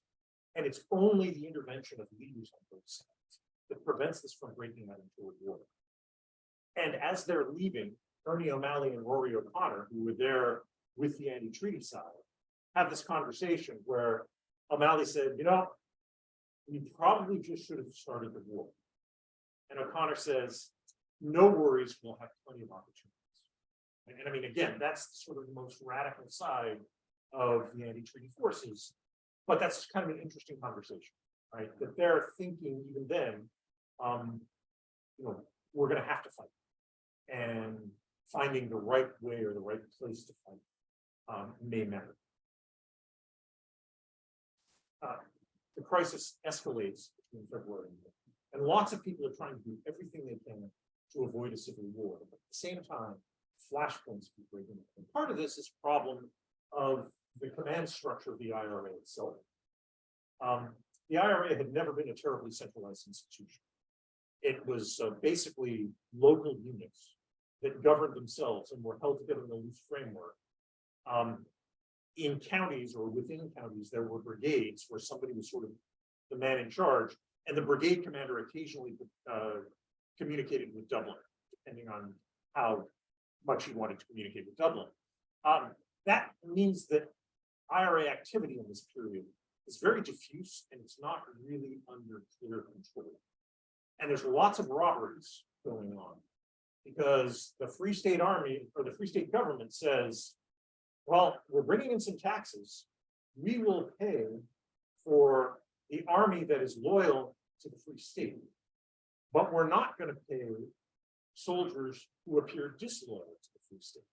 S2: And it's only the intervention of leaders on both sides that prevents this from breaking out into a war. And as they're leaving, Ernie O'Malley and Rory O'Connor, who were there with the anti-treaty side, have this conversation where O'Malley said, we probably just should have started the war. And O'Connor says, no worries, we'll have plenty of opportunities. And I mean, again, that's sort of the most radical side of the anti-treaty forces, but that's kind of an interesting conversation, right? That they're thinking even then, we're going to have to fight, and finding the right way or the right place to fight may matter. The crisis escalates between February and May, and lots of people are trying to do everything they can to avoid a civil war. But at the same time, flashpoints keep breaking up. And part of this is a problem of the command structure of the IRA itself. The IRA had never been a terribly centralized institution. It was basically local units that governed themselves and were held together in a loose framework. In counties or within counties, there were brigades where somebody was sort of the man in charge, and the brigade commander occasionally communicated with Dublin, depending on how much he wanted to communicate with Dublin. That means that IRA activity in this period is very diffuse, and it's not really under clear control. And there's lots of robberies going on because the Free State Army or the Free State government says, well, we're bringing in some taxes. We will pay for the army that is loyal to the Free State, but we're not going to pay soldiers who appear disloyal to the Free State.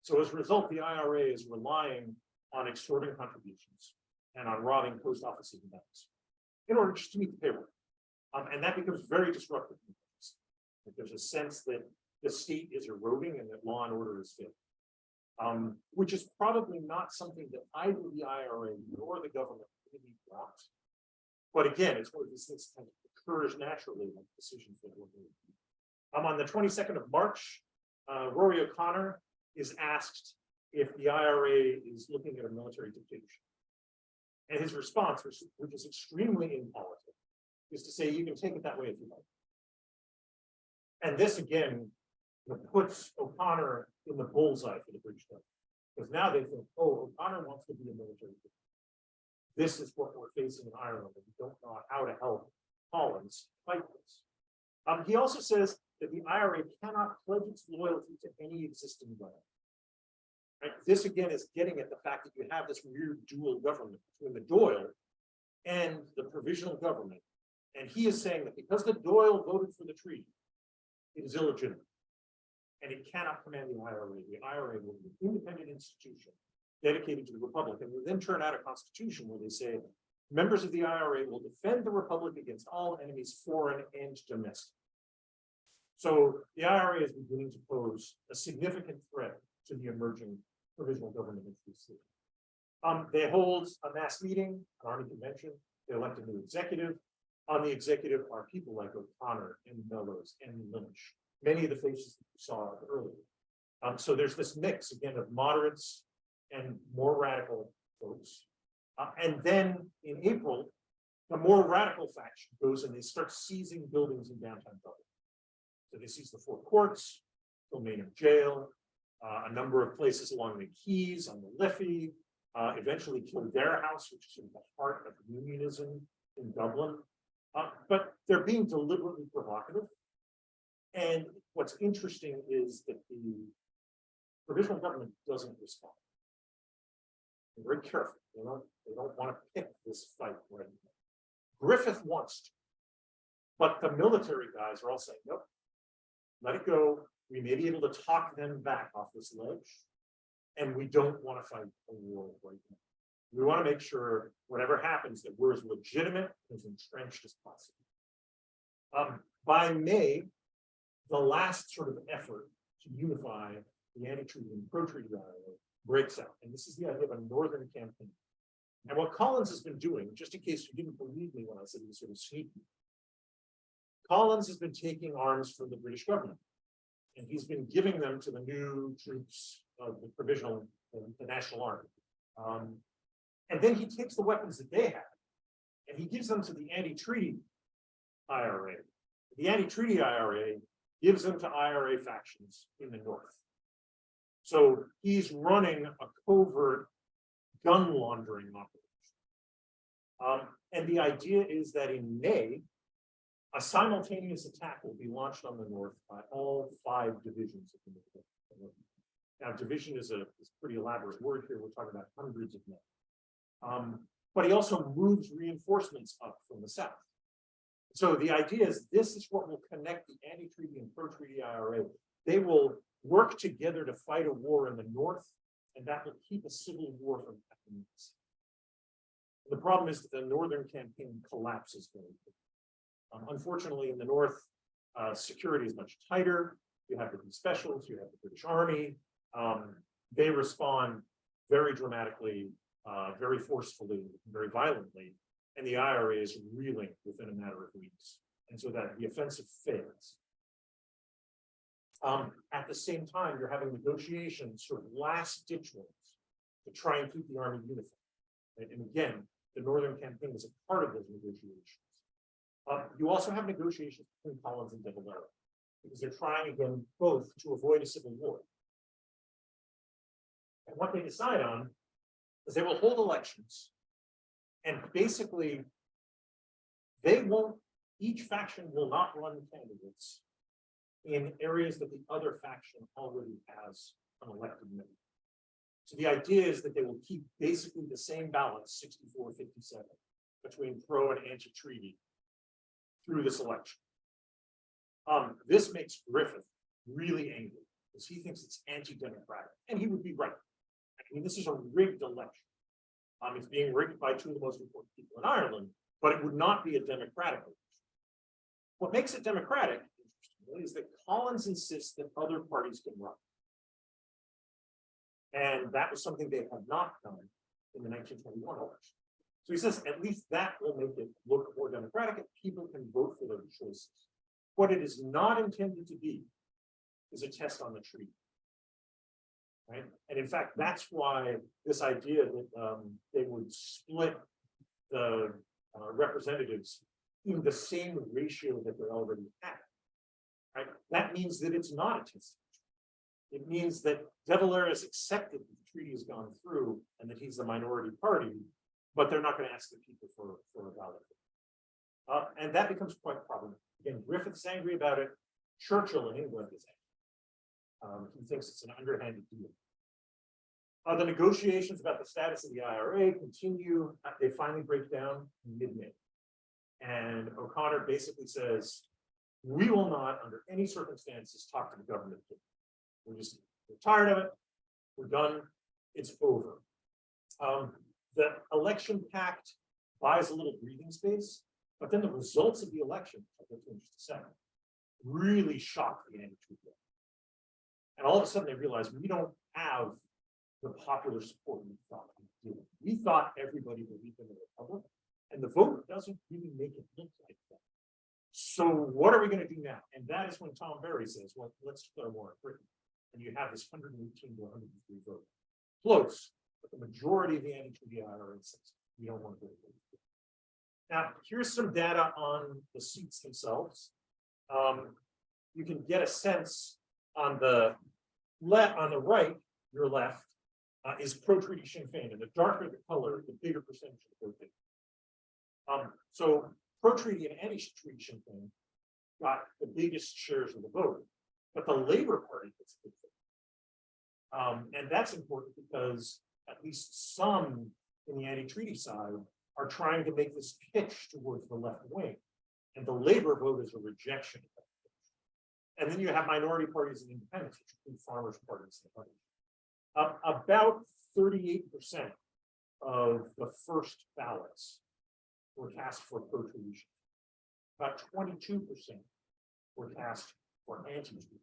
S2: So as a result, the IRA is relying on extorting contributions and on robbing post offices and banks in order just to meet the payroll. And that becomes very disruptive. a sense that the state is eroding and that law and order is failing. Which is probably not something that either the IRA nor the government really wants. But again, it's one of these things that kind of occurs naturally in decisions that we're making. On the 22nd of March, Rory O'Connor is asked if the IRA is looking at a military dictatorship. And his response, which is extremely impolitic, is to say, you can take it that way if you like. And this again puts O'Connor in the bullseye for the British government. Because now they think, oh, O'Connor wants to be a military dictator. This is what we're facing in Ireland, and we don't know how to help Collins fight this. He also says that the IRA cannot pledge its loyalty to any existing government. Right? This again is getting at the fact that you have this weird dual government between the Dail and the provisional government. And he is saying that because the Dail voted for the treaty, it is illegitimate. And it cannot command the IRA. The IRA will be an independent institution dedicated to the Republic. And will then turn out a constitution where they say members of the IRA will defend the Republic against all enemies, foreign and domestic. So the IRA is beginning to pose a significant threat to the emerging provisional government in the state. They hold a mass meeting, an army convention. They elect a new executive. On the executive are people like O'Connor and Melrose and Lynch, many of the faces that you saw earlier. So there's this mix again of moderates and more radical folks. And then in April, the more radical faction goes and they start seizing buildings in downtown Dublin. So they seize the Four Courts, Kilmainham Jail, a number of places along the quays, on the Liffey, eventually Kildare House, which is sort of the heart of unionism in Dublin. But they're being deliberately provocative. And what's interesting is that the provisional government doesn't respond. They're very careful. They don't want to pick this fight right now. Griffith wants to, but the military guys are all saying, nope, let it go. We may be able to talk them back off this ledge, and we don't want to fight a war right now. We want to make sure whatever happens that we're as legitimate, as entrenched as possible. By May, the last sort of effort to unify the anti-treaty and pro-treaty dialogue breaks out. And this is the idea of a northern campaign. And what Collins has been doing, just in case you didn't believe me when I said he was sort of sneaky, Collins has been taking arms from the British government. And he's been giving them to the new troops of the provisional, the National Army. And then he takes the weapons that they have and he gives them to the anti-treaty IRA. The anti-treaty IRA gives them to IRA factions in the north. So he's running a covert gun laundering operation. And the idea is that in May, a simultaneous attack will be launched on the north by all 5 divisions of the North. Now, division is a pretty elaborate word here. We're talking about hundreds of men. But he also moves reinforcements up from the south. So the idea is this is what will connect the anti-treaty and pro-treaty IRA. They will work together to fight a war in the north, and that will keep a civil war from happening. The problem is that the northern campaign collapses very quickly. Unfortunately, in the north, security is much tighter. You have the specials, you have the British Army. They respond very dramatically, very forcefully, very violently, and the IRA is reeling within a matter of weeks. And so that the offensive fails. At the same time, you're having negotiations, sort of last-ditch ones, to try and keep the army unified. Right? And again, the northern campaign is a part of those negotiations. You also have negotiations between Collins and Dail, because they're trying again both to avoid a civil war. And what they decide on is they will hold elections, and basically they won't, each faction will not run candidates in areas that the other faction already has an elected member. So the idea is that they will keep basically the same balance, 64-57, between pro and anti-treaty through this election. This makes Griffith really angry because he thinks it's anti-democratic, and he would be right. I mean, this is a rigged election. It's being rigged by 2 of the most important people in Ireland, but it would not be a democratic election. What makes it democratic, interestingly, is that Collins insists that other parties can run. And that was something they had not done in the 1921 election. So he says, at least that will make it look more democratic and people can vote for those choices. What it is not intended to be is a test on the treaty. Right? And in fact, that's why this idea that they would split the representatives in the same ratio that they already had. Right? That means that it's not a test. It means that De Valera has accepted that the treaty has gone through and that he's the minority party, but they're not going to ask the people for a ballot. And that becomes quite problematic. Again, Griffith's angry about it. Churchill in England is angry. He thinks it's an underhanded deal. The negotiations about the status of the IRA continue. They finally break down in mid-May. And O'Connor basically says, we will not, under any circumstances, talk to the government. We're tired of it. We're done. It's over. The election pact buys a little breathing space, but then the results of the election, I'll get to in just a second, really shocked the anti-treaty. And all of a sudden they realized we don't have the popular support we thought we did. We thought everybody believed in the republic, and the vote doesn't really make it look like that. So what are we going to do now? And that is when Tom Berry says, well, let's declare war on Britain. And you have this 118 to 103 vote. Close, but the majority of the anti-treaty IRA says we don't want to go to vote. Now, here's some data on the seats themselves. You can get a sense on the right, your left, is pro-treaty Sinn Féin, and the darker the color, the bigger percentage of the vote. So pro-treaty and anti-treaty Sinn Féin got the biggest shares of the vote, but the Labour Party gets a big vote. And that's important because at least some in the anti-treaty side are trying to make this pitch towards the left wing, and the Labour vote is a rejection of that pitch. And then you have minority parties and independents, which include farmers' parties and others. About 38% of the first ballots were cast for pro-treaty. About 22% were cast for anti-treaty.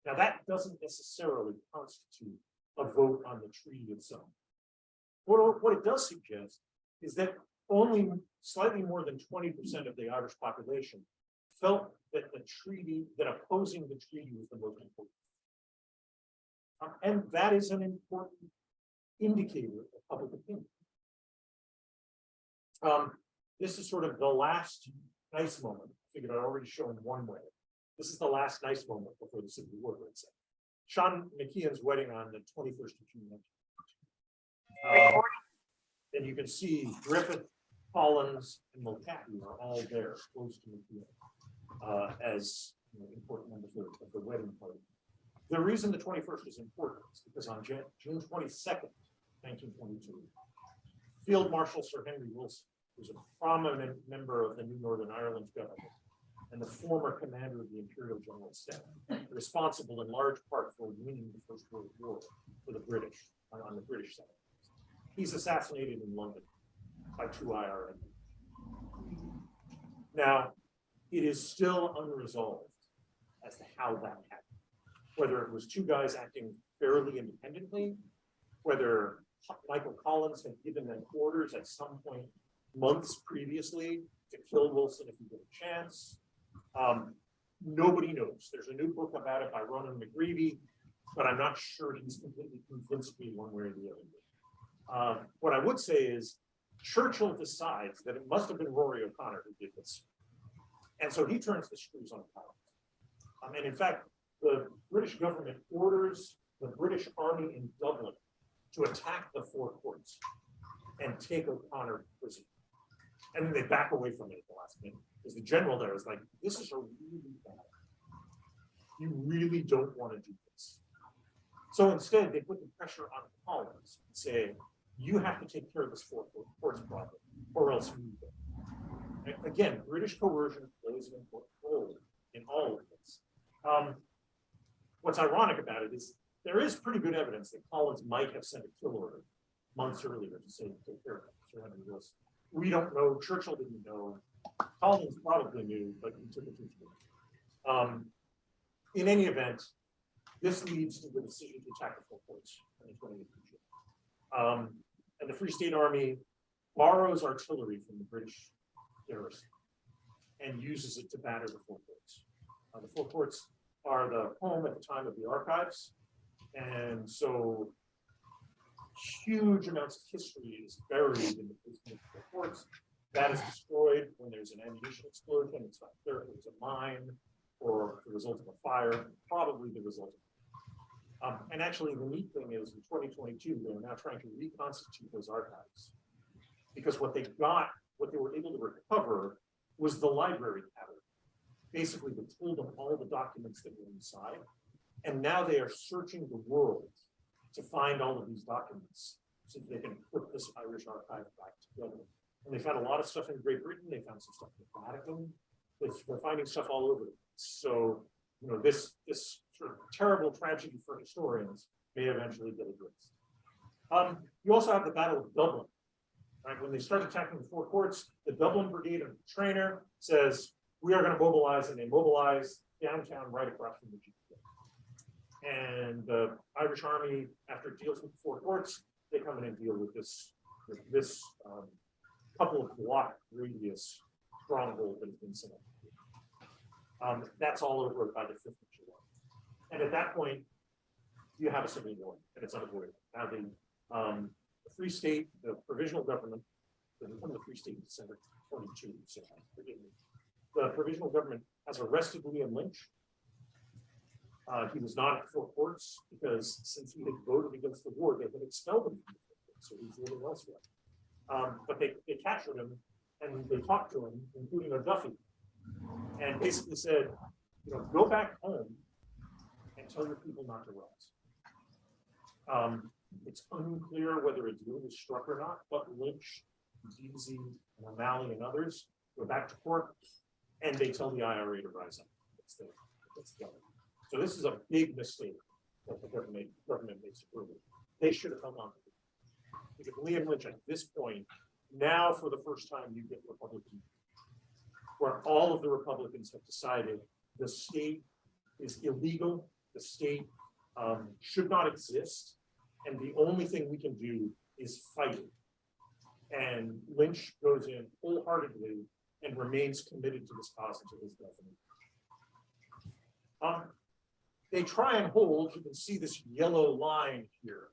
S2: Now that doesn't necessarily constitute a vote on the treaty itself. What it does suggest is that only slightly more than 20% of the Irish population felt that that opposing the treaty was the most important. And that is an important indicator of public opinion. This is sort of the last nice moment. I figured I'd already shown one way. This is the last nice moment before the Civil War. Sean McKeon's wedding on the 21st of June. And you can see Griffith, Collins, and Mulcahy are all there close to McKeon as important members of the wedding party. The reason the 21st is important is because on June 22nd, 1922, Field Marshal Sir Henry Wilson, who's a prominent member of the new Northern Ireland government and the former commander of the Imperial General Staff, responsible in large part for winning the First World War for the British, on the British side. He's assassinated in London by 2 IRA. Now, it is still unresolved as to how that happened. Whether it was 2 guys acting fairly independently, whether Michael Collins had given them orders at some point months previously to kill Wilson if he get a chance. Nobody knows. There's a new book about it by Ronan McGreevy, but I'm not sure he's completely convinced me one way or the other. What I would say is Churchill decides that it must have been Rory O'Connor who did this. And so he turns the screws on Collins. And in fact, the British government orders the British Army in Dublin to attack the 4 courts and take O'Connor to prison. And then they back away from it at the last minute. Because the general there is like, this is a really bad. You really don't want to do this. So instead, they put the pressure on Collins and say, you have to take care of this 4 courts problem, or else you go. Again, British coercion plays an important role in all of this. What's ironic about it is there is pretty good evidence that Collins might have sent a kill order months earlier to say, take care of Sir Henry Wilson. We don't know. Churchill didn't know. Collins probably knew, but he took it too soon. in any event, this leads to the decision to attack the four ports in the 20th century. And the Free State Army borrows artillery from the British garrison and uses it to batter the four ports. The four ports are the home at the time of the archives, and so huge amounts of history is buried in the four ports. That is destroyed when there's an ammunition explosion. It's not clear if it was a mine or the result of a fire, probably the result of and actually, the neat thing is in 2022, they're now trying to reconstitute those archives because what they were able to recover was the library cabinet. Basically, they told them all the documents that were inside, and now they are searching the world to find all of these documents so that they can put this Irish archive back together. And they found a lot of stuff in Great Britain. They found some stuff in the Vatican. They're finding stuff all over. So, you know, this sort of terrible tragedy for historians may eventually get addressed. You also have the Battle of Dublin. Right? When they start attacking the four ports, the Dublin Brigade of Trainer says, we are going to mobilize, and they mobilize downtown right across from the GTA. And the Irish Army, after it deals with the four ports, they come in and deal with this couple of block radius stronghold that has been set up. That's all over by the 5th of July. And at that point, you have a civil war, and it's unavoidable. Now, the Free State, the provisional government, they become the Free State in December 22, so the provisional government has arrested William Lynch. He was not at Fort Ports because since he had voted against the war, they had expelled him from the Fort Ports, so he's living elsewhere. But they captured him and they talked to him, including a Duffy, and basically said, you know, go back home and tell your people not to rise. It's unclear whether a deal was struck or not, but Lynch, Deasy, and O'Malley and others go back to court and they tell the IRA to rise up. So this is a big mistake that the government makes early. They should have held on to it. Because William Lynch at this point, now for the first time you get Republican, where all of the Republicans have decided the state is illegal, the state should not exist, and the only thing we can do is fight it. And Lynch goes in wholeheartedly and remains committed to this cause until his death. They try and hold, you can see this yellow line here,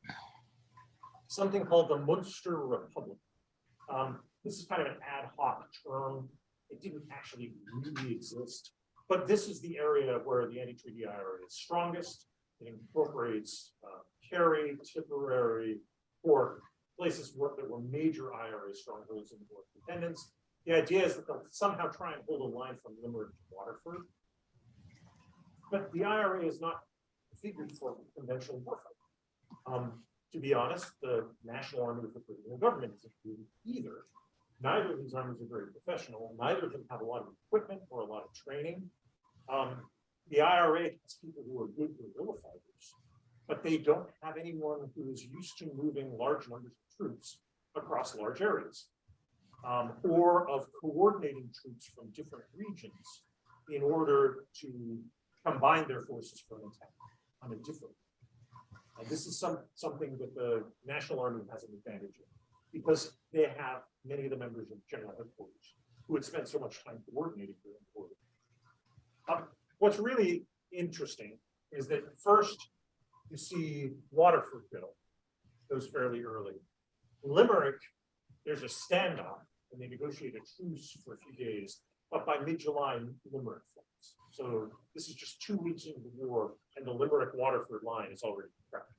S2: something called the Munster Republic. This is kind of an ad hoc term. It didn't actually really exist, but this is the area where the anti-treaty IRA is strongest. It incorporates Kerry, Tipperary, Cork, places where there were major IRA strongholds in the War of Independence. The idea is that they'll somehow try and hold a line from Limerick to Waterford. But the IRA is not figured for conventional warfighting. To be honest, the National Army of the Provisional Government isn't included either. Neither of these armies are very professional. Neither of them have a lot of equipment or a lot of training. The IRA has people who are good guerrilla fighters, but they don't have anyone who is used to moving large numbers of troops across large areas, or of coordinating troops from different regions in order to combine their forces for an attack on a different. And this is something that the National Army has an advantage in, because they have many of the members of General Headquarters who had spent so much time coordinating during the war. What's really interesting is that first you see Waterford go, goes fairly early. Limerick, there's a standoff and they negotiate a truce for a few days, but by mid-July, Limerick falls. So this is just 2 weeks into the war and the Limerick-Waterford line is already cracked.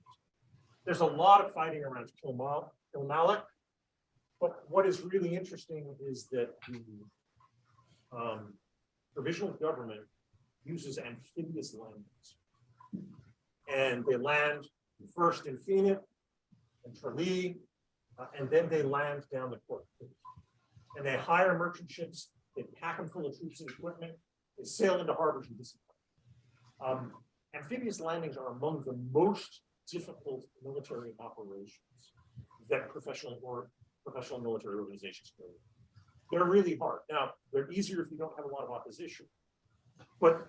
S2: There's a lot of fighting around Kilmallock, but what is really interesting is that the provisional government uses amphibious landings. And they land first in Phoenix and Tralee, and then they land down the Cork. And they hire merchant ships, they pack them full of troops and equipment, they sail into harbors and disappear. Amphibious landings are among the most difficult military operations that professional military organizations do. They're really hard. Now, they're easier if you don't have a lot of opposition. But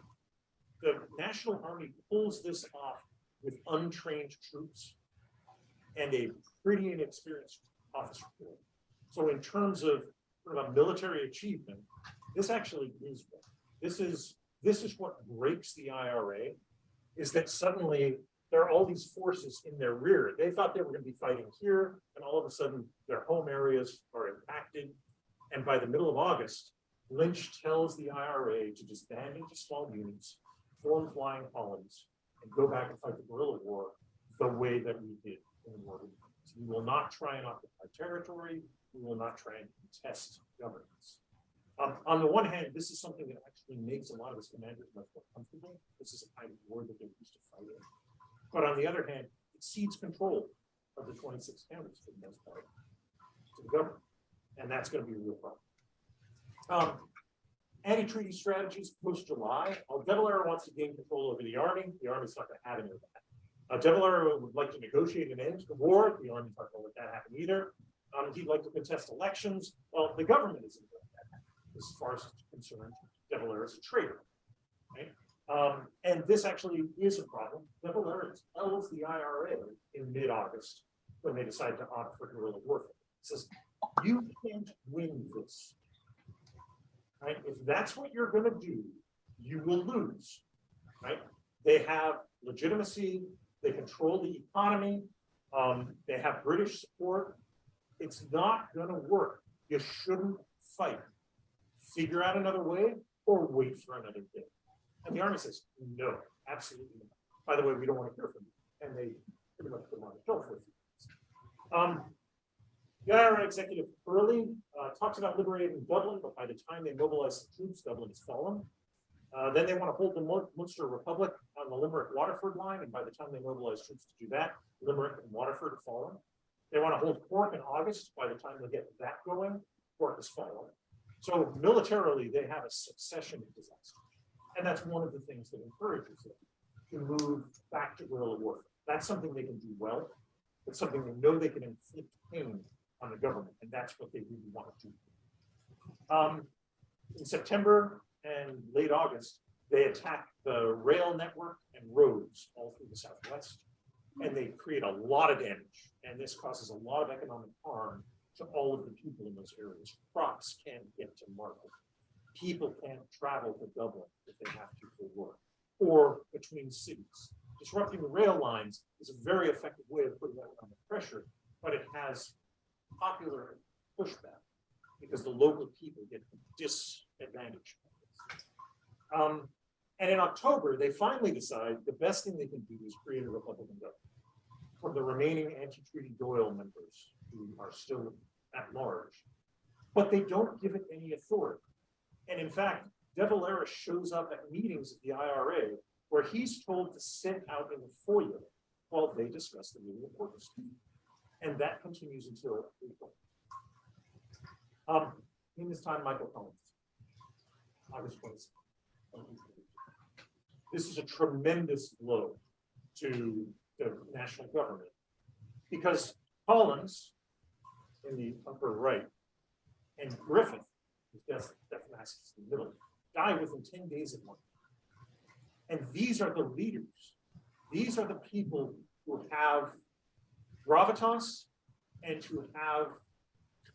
S2: the National Army pulls this off with untrained troops and a pretty inexperienced officer corps. So in terms of sort of a military achievement, this actually is one. This is what breaks the IRA, is that suddenly there are all these forces in their rear. They thought they were going to be fighting here, and all of a sudden their home areas are impacted. And by the middle of August, Lynch tells the IRA to disband into small units, form flying columns, and go back and fight the guerrilla war the way that we did in the war. We will not try and occupy territory. We will not try and contest governance. On the one hand, this is something that actually makes a lot of his commanders much more comfortable. This is a kind of war that they're used to fighting. But on the other hand, it cedes control of the 26 counties for the most part to the government. And that's going to be a real problem. Anti-treaty strategies post-July. De Valera wants to gain control over the army. The army's not going to have any of that. De Valera would like to negotiate an end to the war. The army's not going to let that happen either. He'd like to contest elections. Well, the government isn't going to let that happen. As far as it's concerned, De Valera is a traitor. Right? And this actually is a problem. De Valera tells the IRA in mid-August when they decide to opt for guerrilla warfare. He says, you can't win this. Right? If that's what you're going to do, you will lose. Right? They have legitimacy. They control the economy. They have British support. It's not going to work. You shouldn't fight. Figure out another way or wait for another day. And the army says, no, absolutely not. By the way, we don't want to hear from you. And they pretty much put them on the shelf for a few months. The IRA executive early talks about liberating Dublin, but by the time they mobilize the troops, Dublin has fallen. Then they want to hold the Munster Republic on the Limerick-Waterford line, and by the time they mobilize troops to do that, Limerick and Waterford have fallen. They want to hold Cork in August. By the time they get that going, Cork has fallen. So militarily, they have a succession of disasters. And that's one of the things that encourages them to move back to guerrilla warfare. That's something they can do well. It's something they know they can inflict pain on the government, and that's what they really want to do. In September and late August, they attack the rail network and roads all through the Southwest, and they create a lot of damage. And this causes a lot of economic harm to all of the people in those areas. Crops can't get to market. People can't travel to Dublin if they have to for work, or between cities. Disrupting the rail lines is a very effective way of putting economic pressure, but it has popular pushback because the local people get disadvantaged. And in October, they finally decide the best thing they can do is create a Republican government for the remaining anti-treaty Dail members who are still at large, but they don't give it any authority. And in fact, De Valera shows up at meetings of the IRA where he's told to sit out in the foyer while they discuss the really important stuff. And that continues until April. In this time, Michael Collins, August 26th. This is a tremendous blow to the national government because Collins, in the upper right, and Griffith, whose death masks in the middle, die within 10 days of one. And these are the leaders. These are the people who have gravitas and who have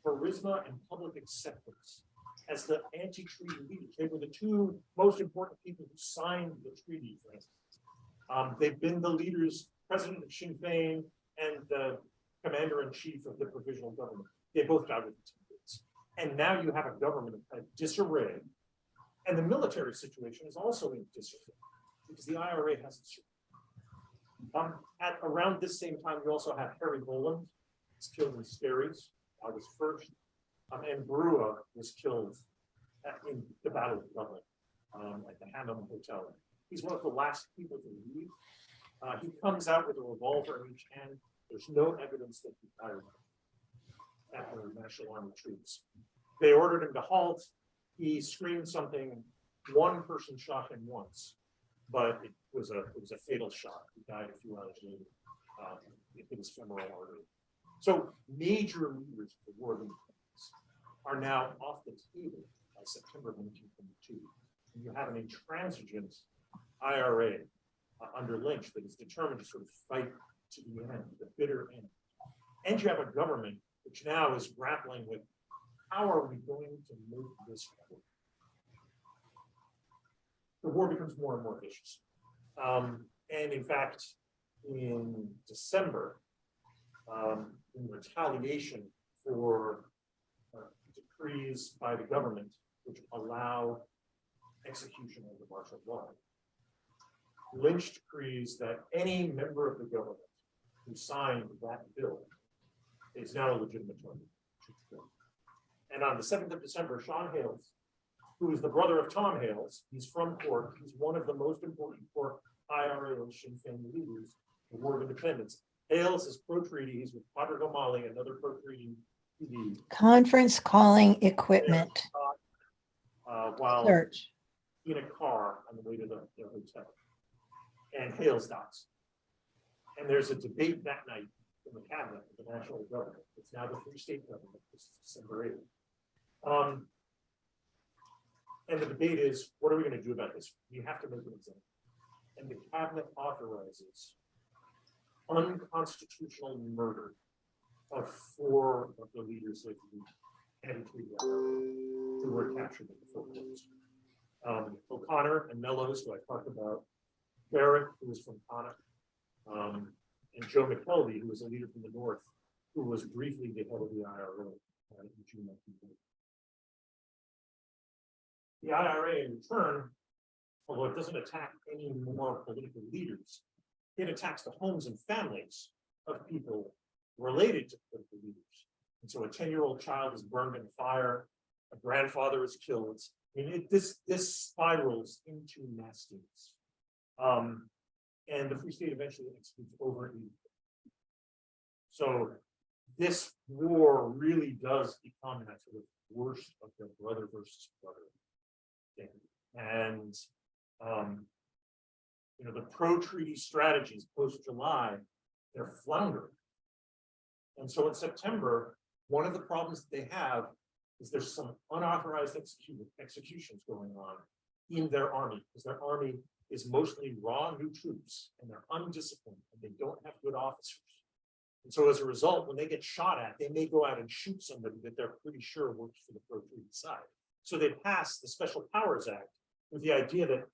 S2: charisma and public acceptance as the anti-treaty leaders. They were the two most important people who signed the treaty, for instance. They've been the leaders, president of Sinn Féin and the commander-in-chief of the provisional government. They both died within 10 days. And now you have a government of kind of disarray. And the military situation is also in disarray because the IRA hasn't survived. At around this same time, you also have Harry Boland, was killed in Skerries, August 1st, and Brua was killed in the Battle of Dublin at the Hammam Hotel. He's one of the last people to leave. He comes out with a revolver in each hand. There's no evidence that he fired at the National Army troops. They ordered him to halt. He screamed something. One person shot him once, but it was a fatal shot. He died a few hours later. It hit his femoral artery. So major leaders of the war of independence are now off the table by September 1922. And you have an intransigent IRA under Lynch that is determined to sort of fight to the end, the bitter end. And you have a government which now is grappling with how are we going to make this work? The war becomes more and more vicious. And in fact, in December, in retaliation for decrees by the government which allow execution under martial law, Lynch decrees that any member of the government who signed that bill is now a legitimate target. And on the 7th of December, Sean Hales, who is the brother of Tom Hales, he's from Cork, he's one of the most important Cork IRA and Sinn Féin leaders in the War of Independence. Hales is pro-treaty, he's with Padraig O'Malley, another pro-treaty PD.
S3: Conference calling equipment.
S2: While
S3: Search.
S2: in a car on the way to the hotel. And Hales dies. And there's a debate that night in the cabinet of the national government. It's now the Free State government. This is December 8th. And the debate is, what are we going to do about this? You have to make an example. And the cabinet authorizes unconstitutional murder of 4 of the leaders of the anti-treaty who were captured in the Fort Wars. O'Connor and Mellows, who I talked about, Barrett, who was from Connacht, and Joe McKelvey, who was a leader from the North, who was briefly the head of the IRA in June 1940. The IRA, in return, although it doesn't attack any more political leaders, it attacks the homes and families of people related to political leaders. And so a 10-year-old child is burned in fire, a grandfather is killed. I mean, this spirals into nastiness. And the Free State eventually executes over 80. So this war really does become that sort of worst of the brother versus brother thing. And the pro-treaty strategies post-July, they're floundering. And so in September, one of the problems that they have is there's some unauthorized executions going on in their army, because their army is mostly raw new troops and they're undisciplined and they don't have good officers. And so as a result, when they get shot at, they may go out and shoot somebody that they're pretty sure works for the pro-treaty side. So they passed the Special Powers Act with the idea that,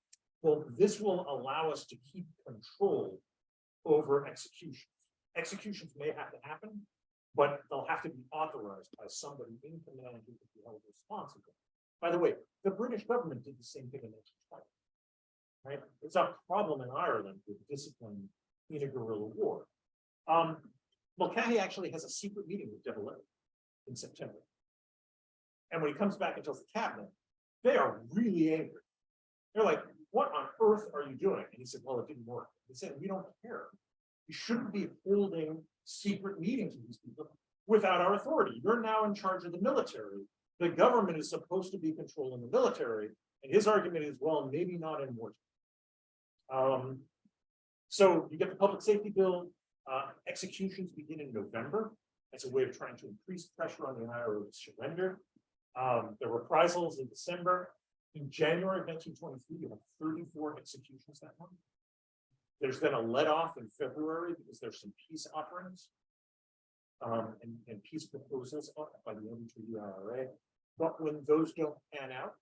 S2: well, this will allow us to keep control over executions. Executions may have to happen, but they'll have to be authorized by somebody in command who can be held responsible. By the way, the British government did the same thing in 1920. Right? It's a problem in Ireland with discipline in a guerrilla war. Mulcahy actually has a secret meeting with Dail in September. And when he comes back and tells the cabinet, they are really angry. They're like, what on earth are you doing? And he said, well, it didn't work. They said, we don't care. You shouldn't be holding secret meetings with these people without our authority. You're now in charge of the military. The government is supposed to be controlling the military. And his argument is, well, maybe not in wartime. So you get the public safety bill. Executions begin in November as a way of trying to increase pressure on the IRA to surrender. There were reprisals in December. In January of 1923, you have 34 executions that month. There's then a let-off in February because there's some peace offerings and peace proposals by the anti-treaty IRA. But when those don't pan out,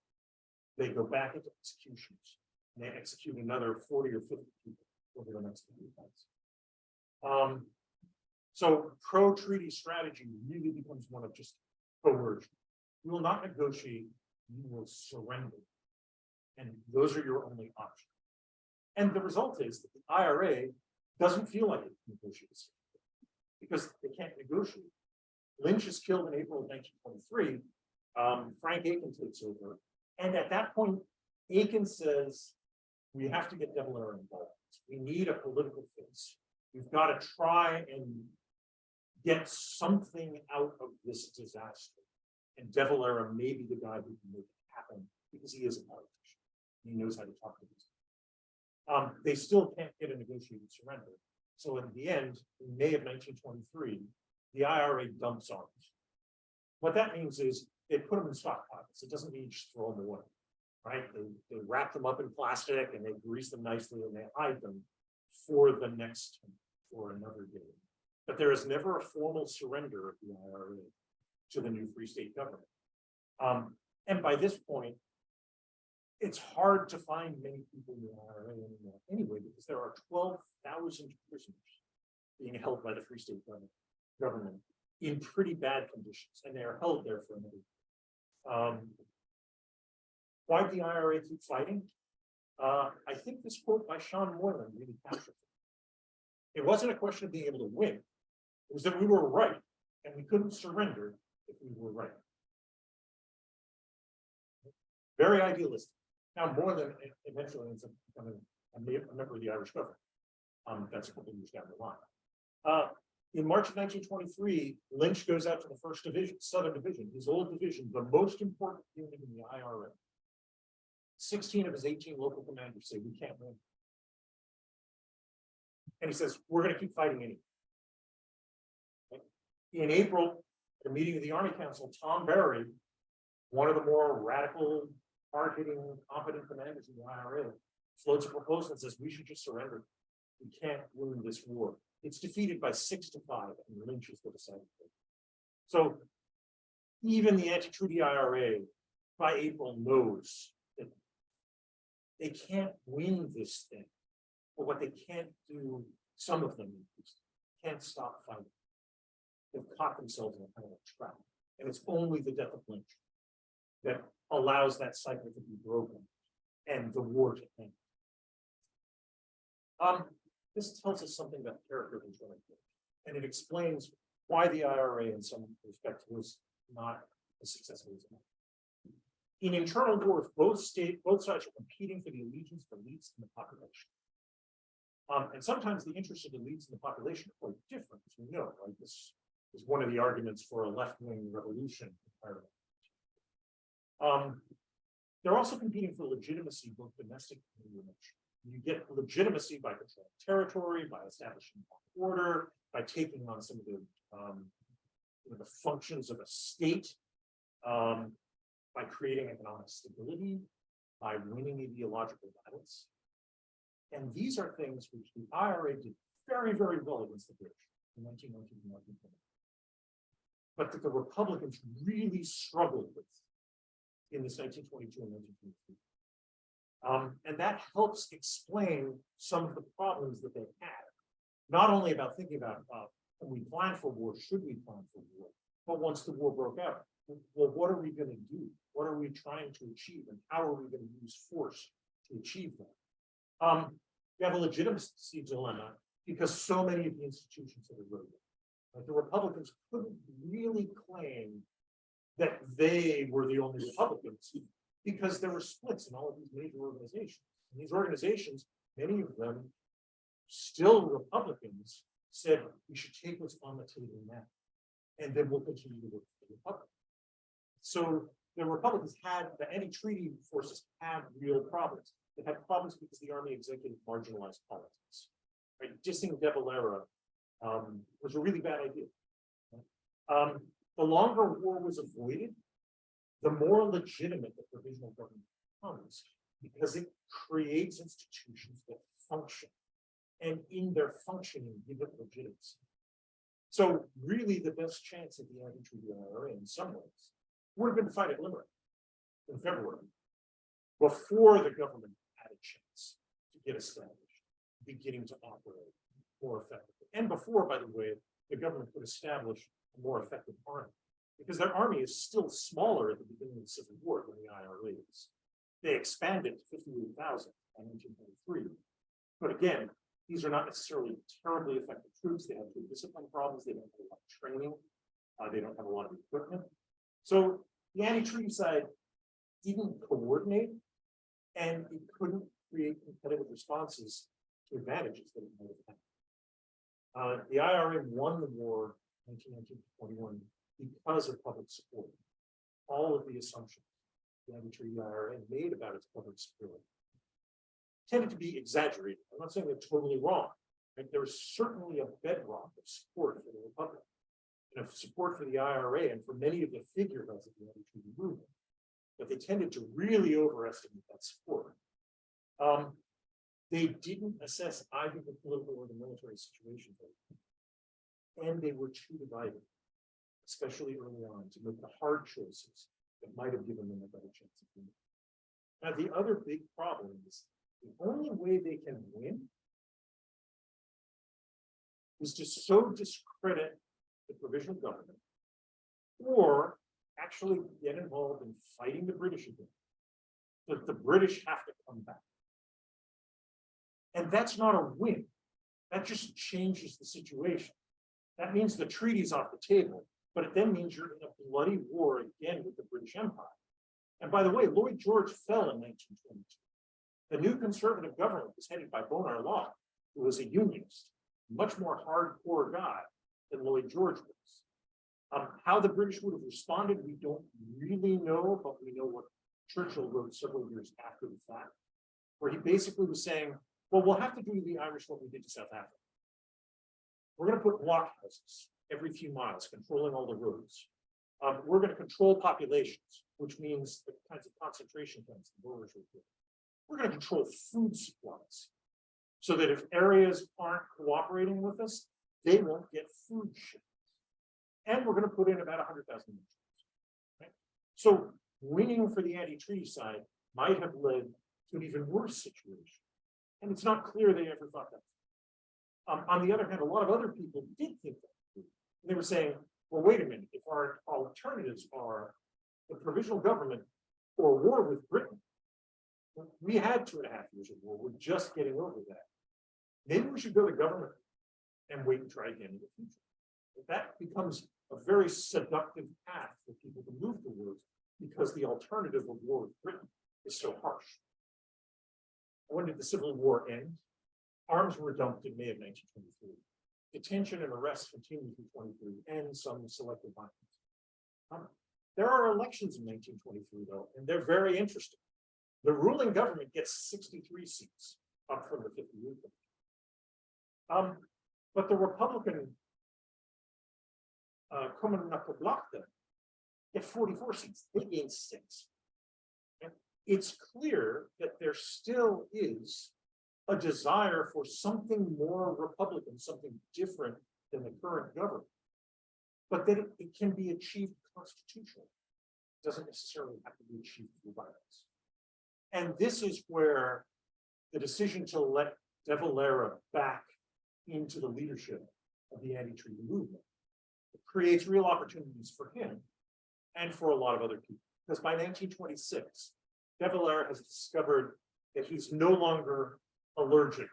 S2: they go back into executions. And they execute another 40 or 50 people over the next few months. So pro-treaty strategy really becomes one of just coercion. You will not negotiate, you will surrender. And those are your only options. And the result is that the IRA doesn't feel like it negotiates because they can't negotiate. Lynch is killed in April of 1923. Frank Aiken takes over. And at that point, Aiken says, we have to get Dail involved. We need a political face. We've got to try and get something out of this disaster. And Dail may be the guy who can make it happen because he is a politician. He knows how to talk to these people. They still can't get a negotiated surrender. So in the end, in May of 1923, the IRA dumps arms. What that means is they put them in stockpiles. It doesn't mean you just throw them away. right? They wrap them up in plastic and they grease them nicely and they hide them for the next or another day. But there is never a formal surrender of the IRA to the new Free State government. And by this point, it's hard to find many people in the IRA anymore anyway, because there are 12,000 prisoners being held by the Free State government in pretty bad conditions, and they are held there for another. Why did the IRA keep fighting? I think this quote by Sean Moylan really captures it. It wasn't a question of being able to win. It was that we were right, and we couldn't surrender if we were right. Very idealistic. Now, Moylan eventually ends up becoming a member of the Irish government. That's a couple of years down the line. In March of 1923, Lynch goes out to the 1st Division, Southern Division, his old division, the most important unit in the IRA. 16 of his 18 local commanders say, we can't win. And he says, we're going to keep fighting anyway. In April, at a meeting of the Army Council, Tom Barry, one of the more radical, hard-hitting, competent commanders in the IRA, floats a proposal and says, we should just surrender. We can't win this war. It's defeated by 6-5, and Lynch is the deciding vote. So even the anti-treaty IRA by April knows that they can't win this thing. But what they can't do, some of them can't stop fighting. They've caught themselves in a kind of a trap. And it's only the death of Lynch that allows that cycle to be broken and the war to end. This tells us something about the character of Anglo-Irish, and it explains why the IRA in some respects was not as successful as it was. In internal wars, both sides are competing for the allegiance of elites in the population. And sometimes the interests of the elites in the population are quite different, as we know. Right? This is one of the arguments for a left-wing revolution in Ireland. They're also competing for legitimacy, both domestic and international. You get legitimacy by controlling territory, by establishing order, by taking on some of the functions of a state, by creating economic stability, by winning ideological battles. And these are things which the IRA did very, very well against the British in 1919 and 1920. But that the Republicans really struggled with in this 1922 and 1923. And that helps explain some of the problems that they had. Not only about thinking about when we plan for war, should we plan for war, but once the war broke out, well, what are we going to do? What are we trying to achieve, and how are we going to use force to achieve that? You have a legitimacy dilemma because so many of the institutions that are eroded. Like the Republicans couldn't really claim that they were the only Republicans, because there were splits in all of these major organizations. And these organizations, many of them still Republicans, said we should take what's on the table now, and then we'll continue to work for the Republic. So the Republicans had, the anti-treaty forces had real problems. They had problems because the Army executive marginalized politics. Right? Dissing De Valera was a really bad idea. The longer war was avoided, the more legitimate the provisional government becomes, because it creates institutions that function, and in their functioning give it legitimacy. So really the best chance of the anti-treaty IRA in some ways would have been to fight at Limerick in February, before the government had a chance to get established, beginning to operate more effectively. And before, by the way, the government could establish a more effective army, because their army is still smaller at the beginning of the Civil War than the IRA is. They expanded to 58,000 in 1923. But again, these are not necessarily terribly effective troops. They have discipline problems. They don't have a lot of training. They don't have a lot of equipment. So the anti-treaty side didn't coordinate, and it couldn't create competitive responses to advantages that it might have had. The IRA won the war in 1919-21 because of public support. All of the assumptions the anti-treaty IRA made about its public support tended to be exaggerated. I'm not saying they're totally wrong. Right? There's certainly a bedrock of support for the Republic, and of support for the IRA, and for many of the figureheads of the anti-treaty movement. but they tended to really overestimate that support. They didn't assess either the political or the military situation, and they were too divided, especially early on, to make the hard choices that might have given them a better chance of winning. Now, the other big problem is the only way they can win is to so discredit the provisional government, or actually get involved in fighting the British again, that the British have to come back. And that's not a win. That just changes the situation. That means the treaty's off the table, but it then means you're in a bloody war again with the British Empire. And by the way, Lloyd George fell in 1922. The new conservative government was headed by Bonar Law, who was a unionist, much more hardcore guy than Lloyd George was. How the British would have responded, we don't really know, but we know what Churchill wrote several years after the fact, where he basically was saying, well, we'll have to do to the Irish what we did to South Africa. We're going to put blockhouses every few miles, controlling all the roads. We're going to control populations, which means the kinds of concentration camps the Boers were doing. We're going to control food supplies, so that if areas aren't cooperating with us, they won't get food shipped. And we're going to put in about 100,000 troops. Right? So winning for the anti-treaty side might have led to an even worse situation. And it's not clear they ever thought that. On the other hand, a lot of other people did think that. And they were saying, well, wait a minute, if our alternatives are the provisional government or war with Britain, we had 2.5 years of war, we're just getting over that. Maybe we should go to government and wait and try again in the future. But that becomes a very seductive path for people to move towards, because the alternative of war with Britain is so harsh. When did the Civil War end? Arms were dumped in May of 1923. Detention and arrests continued through 23, and some selective violence. There are elections in 1923, though, and they're very interesting. The ruling government gets 63 seats, up from the 58. But the Republican Commonwealth Bloc get 44 seats. They gain 6. And it's clear that there still is a desire for something more Republican, something different than the current government, but that it can be achieved constitutionally. It doesn't necessarily have to be achieved through violence. And this is where the decision to let De Valera back into the leadership of the anti-treaty movement creates real opportunities for him and for a lot of other people. Because by 1926, De Valera has discovered that he's no longer allergic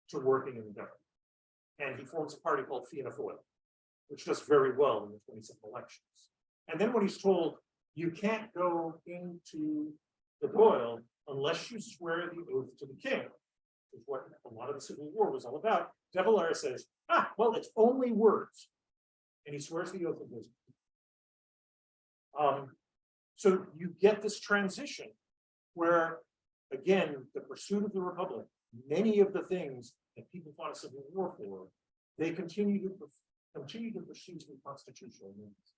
S2: to working in the government. And he forms a party called Fianna Fáil, which does very well in the 27 elections. And then when he's told, you can't go into the Dail unless you swear the oath to the king, which is what a lot of the Civil War was all about, De Valera says, well, it's only words. And he swears the oath and goes. So you get this transition where, again, the pursuit of the Republic, many of the things that people fought a Civil War for, they continue to pursue through constitutional means.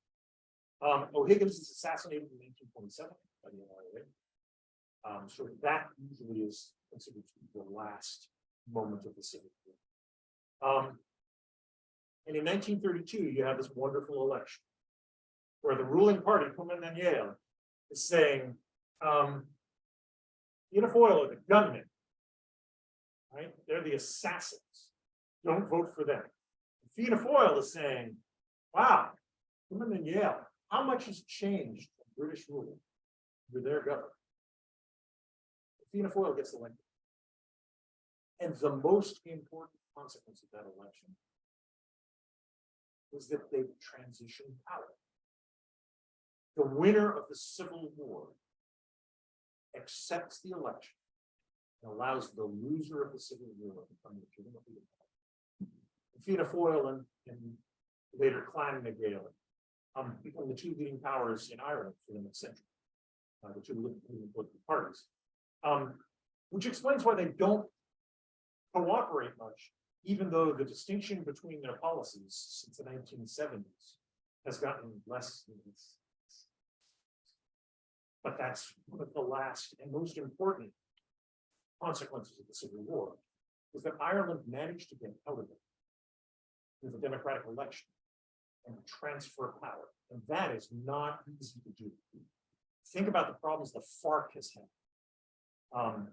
S2: O'Higgins is assassinated in 1927 by the NRA. So that usually is considered to be the last moment of the Civil War. And in 1932, you have this wonderful election where the ruling party, Dail, is saying, Fianna Fáil are the gunmen, right? They're the assassins. Don't vote for them. Fianna Fáil is saying, wow, Dail, how much has changed from British rule under their government? Fianna Fáil gets elected. And the most important consequence of that election was that they transitioned power. The winner of the Civil War accepts the election and allows the loser of the Civil War to become legitimate leader. Fianna Fáil and later Clan na Gael become the 2 leading powers in Ireland for the next century, the 2 leading political parties, which explains why they don't cooperate much, even though the distinction between their policies since the 1970s has gotten less. But that's one of the last and most important consequences of the Civil War, is that Ireland managed to get out of it with a democratic election and transfer power. And that is not easy to do. Think about the problems the FARC has had,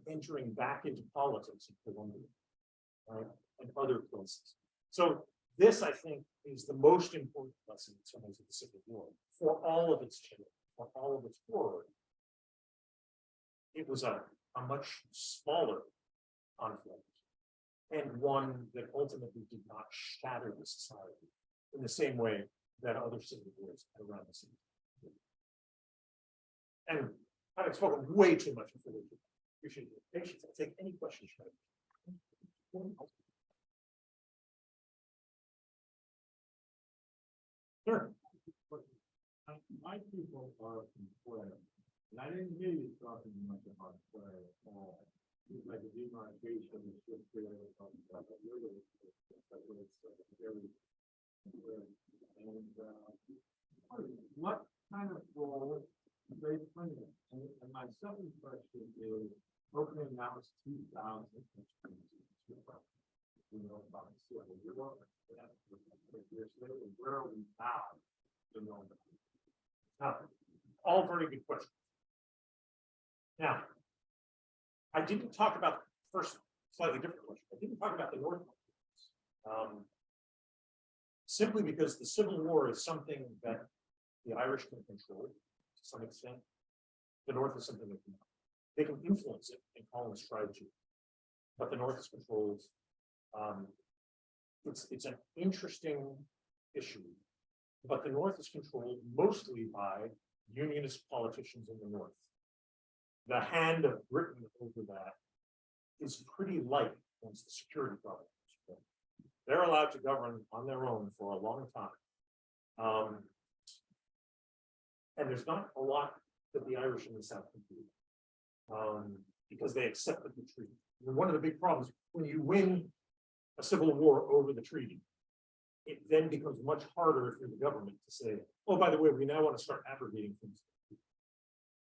S2: entering back into politics in Colombia, right, and other places. So this, I think, is the most important lesson in some ways of the Civil War, for all of its children, for all of its horror. It was a much smaller conflict, and one that ultimately did not shatter the society in the same way that other civil wars around the city. And I've spoken way too much before we appreciate your patience. I'll take any questions. Sure.
S4: My people are from Florida, and I didn't hear you talking much about Florida at all. It's like a demarcation of the ship there, about the river, but it's very, and what kind of role do they play? And my second question is, okay, now it's 2000, you know, about Civil War, where are we now? You know,
S2: All very good questions. Now, I didn't talk about the first slightly different question. I didn't talk about the North. Simply because the Civil War is something that the Irish can control to some extent. The North is something that they can influence it and call and strive to. But the North is controlled. It's an interesting issue. But the North is controlled mostly by unionist politicians in the North. The hand of Britain over that is pretty light once the security problem is. They're allowed to govern on their own for a long time. And there's not a lot that the Irish in the South can do, because they accepted the treaty. And one of the big problems, when you win a civil war over the treaty, it then becomes much harder for the government to say, oh, by the way, we now want to start abrogating things.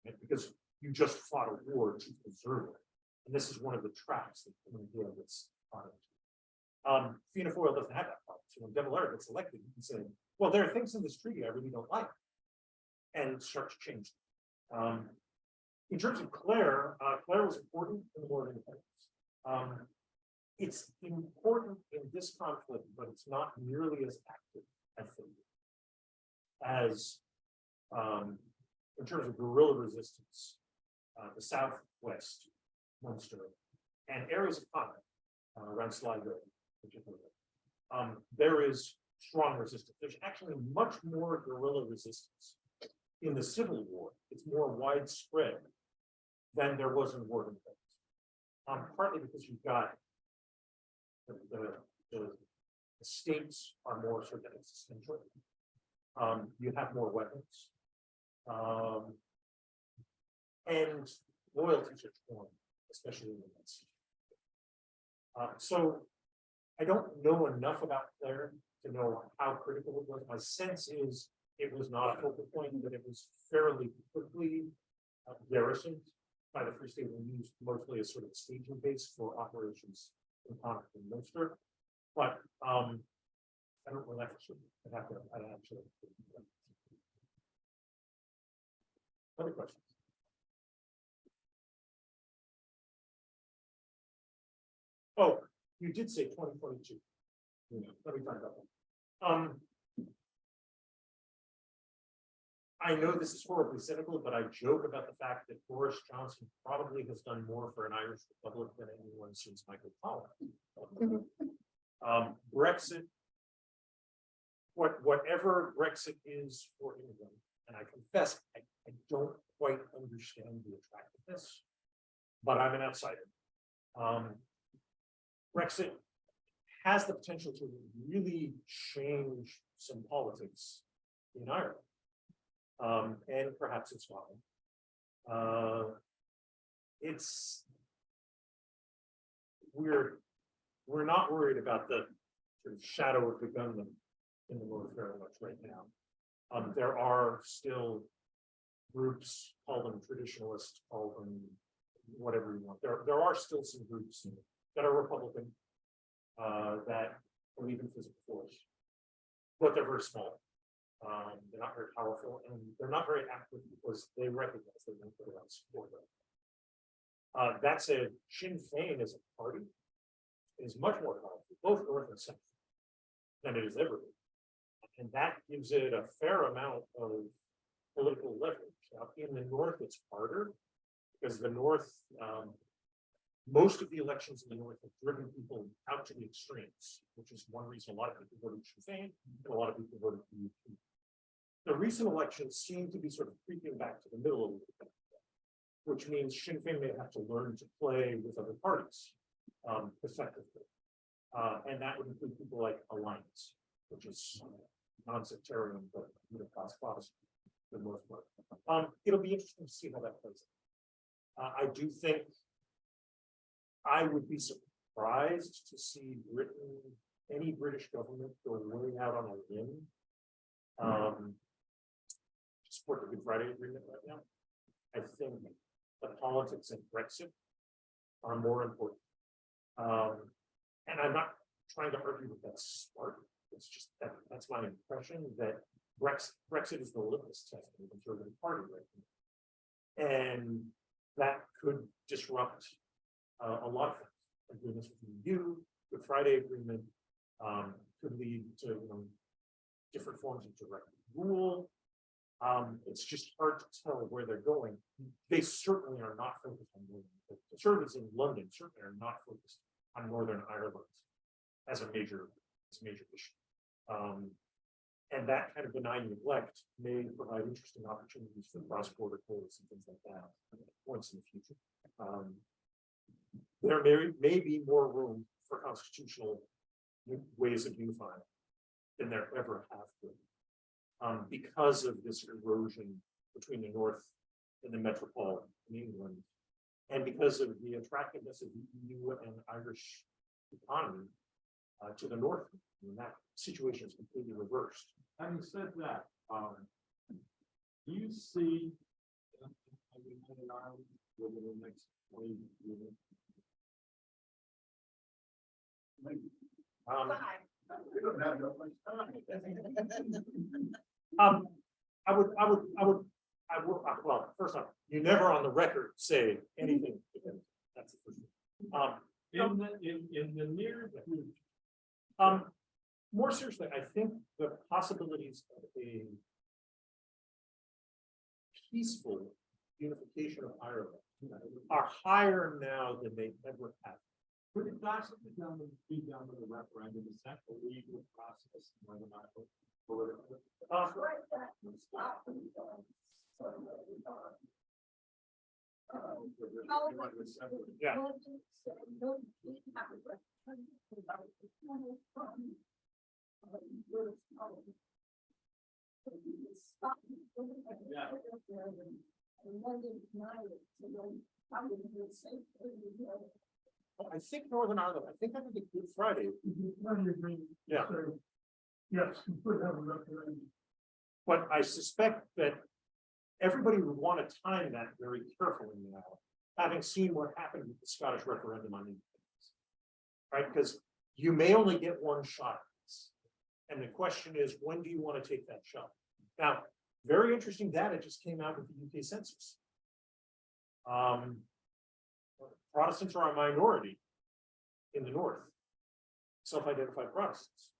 S2: Right? Because you just fought a war to preserve it. And this is one of the traps that Dail gets caught into. Fianna Fáil doesn't have that problem. So when Dail gets elected, you can say, well, there are things in this treaty I really don't like, and start to change them. In terms of Clare, Clare was important in the War of Independence. It's important in this conflict, but it's not nearly as active, I think, as in terms of guerrilla resistance, the Southwest, Munster, and areas of combat around Sligo, particularly. There is strong resistance. There's actually much more guerrilla resistance in the Civil War. It's more widespread than there was in the War of Independence. Partly because you've got the states are more sort of existential. You have more weapons. And loyalties are torn, especially in the West. So I don't know enough about Clare to know how critical it was. My sense is it was not a focal point, but it was fairly quickly garrisoned by the Free State and used mostly as sort of a staging base for operations in Connacht and Munster. But I don't know that for sure. I'd actually. Other questions? Oh, you did say 2022. Let me talk about that. I know this is horribly cynical, but I joke about the fact that Boris Johnson probably has done more for an Irish Republic than anyone since Michael Pollan. Brexit, whatever Brexit is for England, and I confess I don't quite understand the attractiveness, but I'm an outsider. Brexit has the potential to really change some politics in Ireland. And perhaps in Scotland. We're not worried about the sort of shadow of the gunman in the North very much right now. There are still groups, call them traditionalist, call them whatever you want. There are still some groups that are Republican, that believe in physical force, but they're very small. They're not very powerful, and they're not very active because they recognize they don't put a lot of support. That said, Sinn Féin as a party is much more powerful, both north and south, than it has ever been. And that gives it a fair amount of political leverage. Now, in the north, it's harder because the north, most of the elections in the north have driven people out to the extremes, which is one reason a lot of people voted Sinn Féin and a lot of people voted for UP. The recent elections seem to be sort of creeping back to the middle of the, which means Sinn Féin may have to learn to play with other parties effectively. And that would include people like Alliance, which is non-sectarian, but middle-class Protestant for the most part. It'll be interesting to see how that plays out. I do think I would be surprised to see any British government go way out on a limb to support the Good Friday Agreement right now. I think the politics and Brexit are more important. And I'm not trying to argue that that's smart. It's just that's my impression that Brexit is the litmus test of the Conservative Party right now. And that could disrupt a lot of things. Agreements with the EU, Good Friday Agreement, could lead to different forms of direct rule. It's just hard to tell where they're going. They certainly are not focused on Northern. The Conservatives in London certainly are not focused on Northern Ireland as a major issue. And that kind of benign neglect may provide interesting opportunities for cross-border courts and things like that at points in the future. There may be more room for constitutional ways of unifying than there ever have been, because of this erosion between the North and the metropole in England, and because of the attractiveness of the EU and Irish economy to the North. I mean, that situation is completely reversed.
S4: Having said that, do you see United Ireland over the next 20 years?
S1: We don't have that much
S2: I would, well, first off, you never on the record say anything. That's the first thing.
S4: In the near future.
S2: More seriously, I think the possibilities of a peaceful unification of Ireland are higher now than they ever have.
S4: Could it possibly be done with a referendum? Is that the legal process?
S2: Yeah. I think Northern Ireland, I think that would be Good Friday. Yeah.
S1: Yes, you could have a referendum.
S2: But I suspect that everybody would want to time that very carefully now, having seen what happened with the Scottish referendum on independence. Right? Because you may only get one shot at this. And the question is, when do you want to take that shot? Now, very interesting data just came out with the UK census. Protestants are a minority in the North, self-identified Protestants.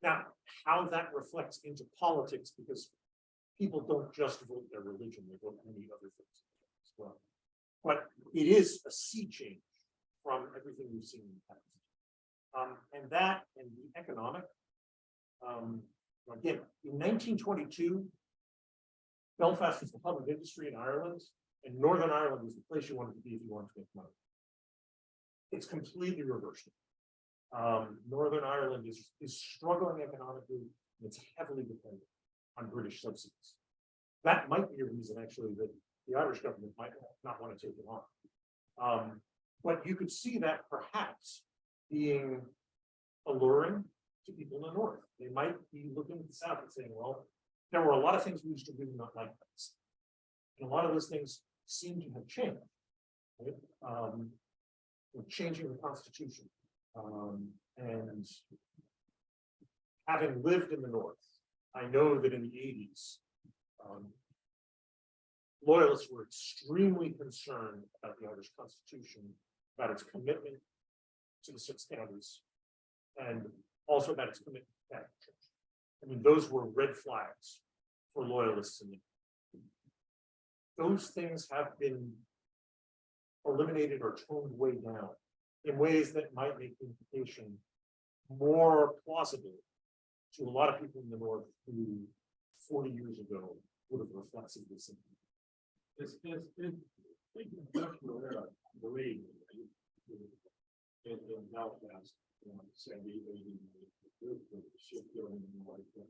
S2: Now, how that reflects into politics, because people don't just vote their religion, they vote many other things as well. But it is a sea change from everything we've seen in the past. And that and the economic, again, in 1922, Belfast was the hub of industry in Ireland, and Northern Ireland was the place you wanted to be if you wanted to make money. It's completely reversed. Northern Ireland is struggling economically, and it's heavily dependent on British subsidies. That might be a reason, actually, that the Irish government might not want to take it on. But you could see that perhaps being alluring to people in the North. They might be looking at the South and saying, well, there were a lot of things we used to really not like this. And a lot of those things seem to have changed. Right? We're changing the Constitution. And having lived in the North, I know that in the 80s, Loyalists were extremely concerned about the Irish Constitution, about its commitment to the six counties, and also about its commitment to Catholic Church. I mean, those were red flags for Loyalists. And those things have been eliminated or toned way down in ways that might make the implication more plausible to a lot of people in the North who 40 years ago would have reflected this.
S4: It's big industrial era, the way in Belfast, 70, 80, shipbuilding and all that.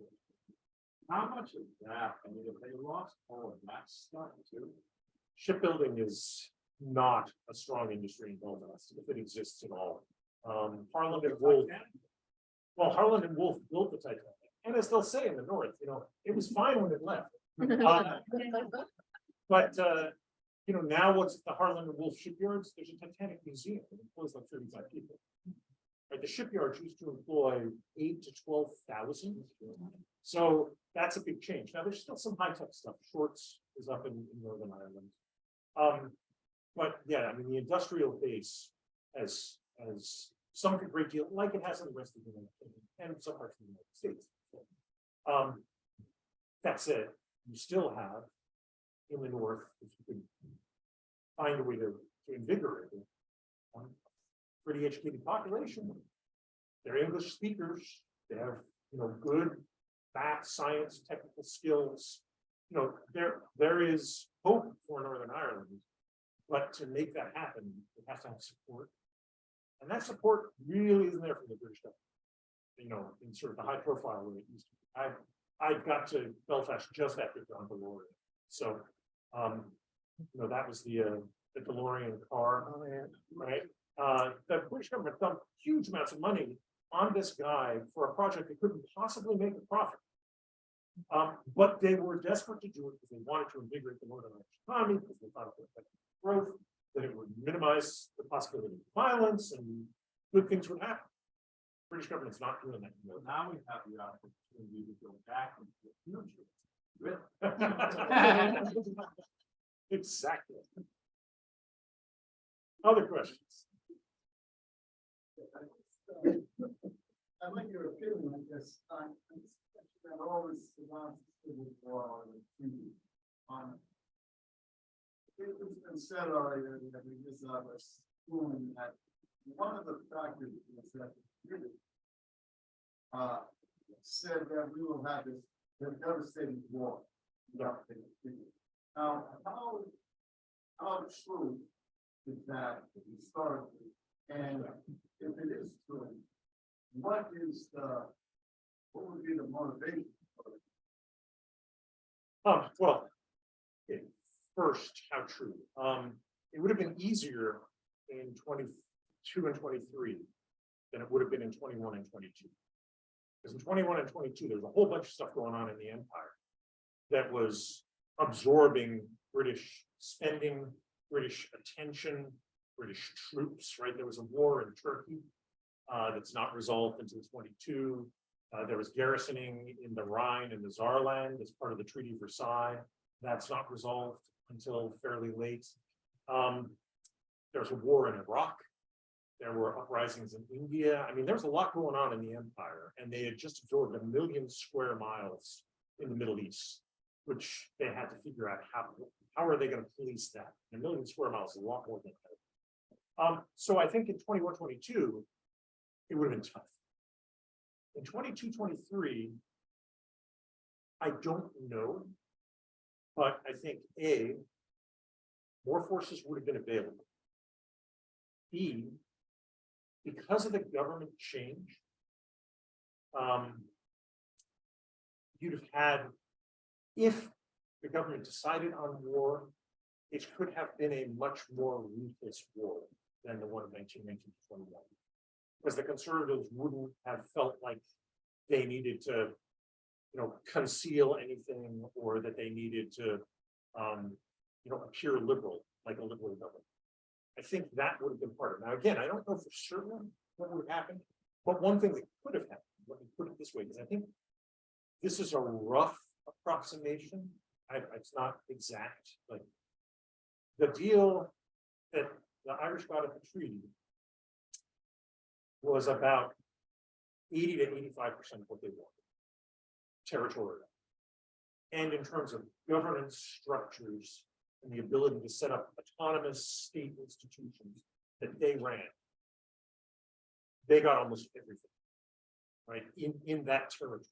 S4: How much of that, I mean, if they lost all of that stuff too?
S2: Shipbuilding is not a strong industry in Belfast, if it exists at all. Harland and Wolff, well, Harland and Wolff built the Titanic, and as they'll say in the North, it was fine when it left. But now what's at the Harland and Wolff shipyards? There's a Titanic museum that employs like 35 people. Right, the shipyards used to employ 8,000 to 12,000. So that's a big change. Now there's still some high tech stuff. Shorts is up in Northern Ireland. But yeah, I mean the industrial base has sunk a great deal, like it has in the rest of the United Kingdom and some parts of the United States. That said, you still have in the North, if you could find a way to invigorate it, pretty educated population. They're English speakers. They have good math, science, technical skills. There is hope for Northern Ireland, but to make that happen, it has to have support, and that support really isn't there from the British government. In sort of the high profile way it used to be. I got to Belfast just after John DeLorean, so that was the DeLorean car, right? The British government dumped huge amounts of money on this guy for a project that couldn't possibly make a profit. But they were desperate to do it because they wanted to invigorate the Northern Irish economy, because they thought it would affect growth, that it would minimize the possibility of violence, and good things would happen. The British government's not doing that.
S4: Now we have the opportunity to go back into the future.
S2: Exactly. Other questions?
S1: I like your opinion on this. That all this surrounds the civil war and the treaty. It's been said already that we just have a schooling that one of the factors is that the treaty said that we will have this devastating war. Now, how true is that historically? And if it is true, what would be the motivation for it?
S2: Well, first, how true? It would have been easier in 22 and 23 than it would have been in 21 and 22. Because in 21 and 22, there's a whole bunch of stuff going on in the empire that was absorbing British spending, British attention, British troops, right? There was a war in Turkey that's not resolved until 22. There was garrisoning in the Rhine and the Saarland as part of the Treaty of Versailles. That's not resolved until fairly late. There was a war in Iraq. There were uprisings in India. I mean, there's a lot going on in the empire, and they had just absorbed 1 million square miles in the Middle East, which they had to figure out how are they going to police that? 1 million square miles is a lot more than that. So I think in 21, 22, it would have been tough. In 22, 23, I don't know, but I think A, more forces would have been available. B, because of the government change, you'd have had, if the government decided on war, it could have been a much more ruthless war than the one of 1919 to 21. Because the conservatives wouldn't have felt like they needed to, conceal anything, or that they needed to appear liberal, like a liberal government. I think that would have been part of it. Now, again, I don't know for certain what would have happened, but one thing that could have happened, let me put it this way, is I think this is a rough approximation. It's not exact, like the deal that the Irish got at the treaty was about 80 to 85% of what they wanted, territorial. And in terms of governance structures and the ability to set up autonomous state institutions that they ran, they got almost everything, right, in that territory.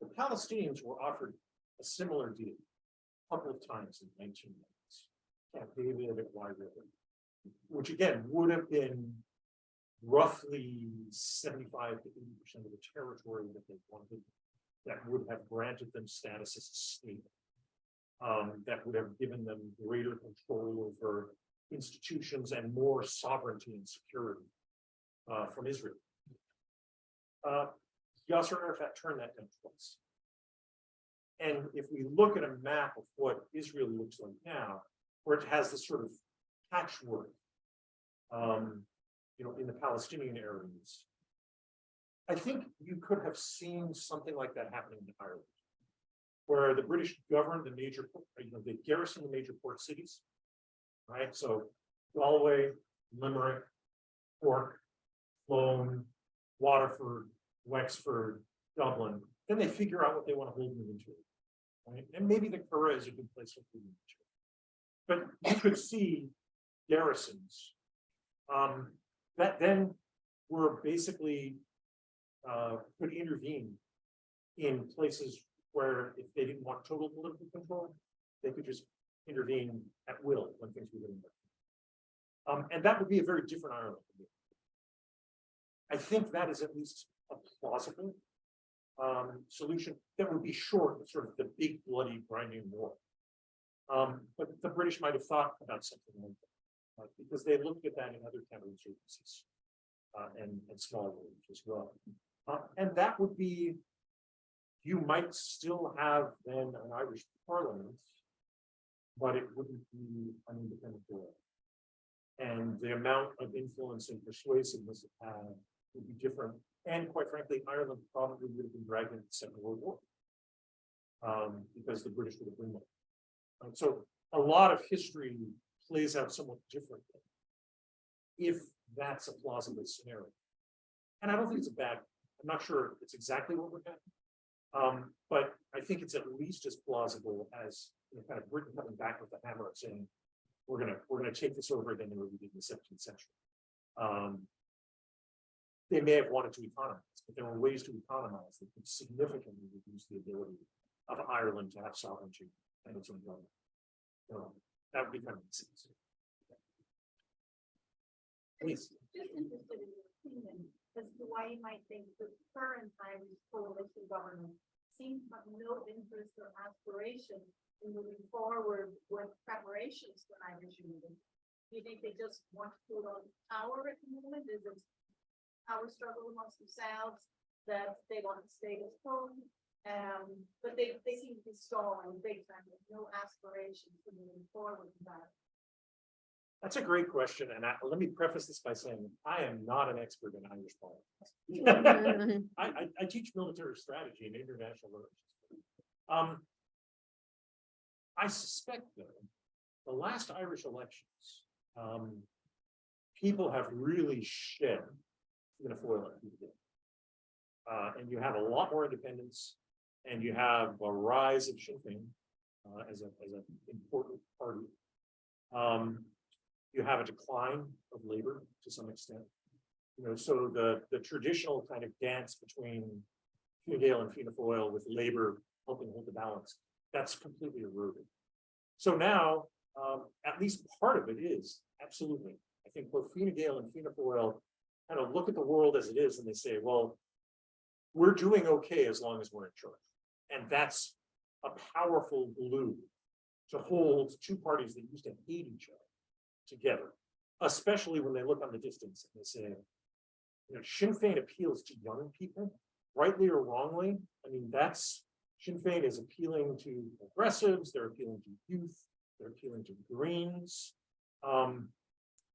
S2: The Palestinians were offered a similar deal a couple of times in the 1990s. Camp David at Wye River, which again would have been roughly 75 to 80% of the territory that they wanted, that would have granted them status as a state, that would have given them greater control over institutions and more sovereignty and security from Israel. Yasser Arafat turned that down twice. And if we look at a map of what Israel looks like now, where it has this sort of patchwork, in the Palestinian areas, I think you could have seen something like that happening in Ireland, where the British governed the major, they garrisoned the major port cities, right? So Galway, Limerick, Cork, Clone, Waterford, Wexford, Dublin. Then they figure out what they want to hold them into, right? And maybe the Curragh is a good place to hold them into. But you could see garrisons that then were basically could intervene in places where if they didn't want total political control, they could just intervene at will when things were getting better. And that would be a very different Ireland. I think that is at least a plausible solution that would be short of sort of the big bloody grinding war. But the British might have thought about something like that, because they looked at that in other counterinsurgencies and small wars as well. And that would be, you might still have then an Irish parliament, but it wouldn't be an independent world. And the amount of influence and persuasiveness it had would be different. And quite frankly, Ireland probably would have been dragged into the Second World War because the British would have been there. So a lot of history plays out somewhat differently if that's a plausible scenario. And I don't think it's a bad, I'm not sure it's exactly what would happen, but I think it's at least as plausible as kind of Britain coming back with the hammer and saying, we're gonna take this over again the way we did in the 17th century. They may have wanted to economize, but there were ways to economize that could significantly reduce the ability of Ireland to have sovereignty and its own government. So that would be kind of easy. Please.
S5: Just interested in your opinion as to why you might think the current Irish coalition government seems to have no interest or aspiration in moving forward with preparations for Irish unity. Do you think they just want to hold on to power at the moment? Is it power struggle amongst themselves that they want to stay as home? But they seem to be stalling big time with no aspirations for moving forward with that.
S2: That's a great question, and let me preface this by saying I am not an expert in Irish politics. I teach military strategy and international relations. I suspect, though, the last Irish elections, people have really shed Fianna Fáil, and you have a lot more independence, and you have a rise of Sinn Féin as an important party. You have a decline of Labour to some extent. So the traditional kind of dance between Fine Gael and Fianna Fáil with Labour helping hold the balance, that's completely eroded. So now, at least part of it is absolutely. I think both Fine Gael and Fianna Fáil kind of look at the world as it is, and they say, "Well, we're doing okay as long as we're in charge," and that's a powerful glue to hold two parties that used to hate each other together, especially when they look on the distance and they say, Sinn Féin appeals to young people, rightly or wrongly. I mean, that's Sinn Féin is appealing to progressives, they're appealing to youth, they're appealing to Greens.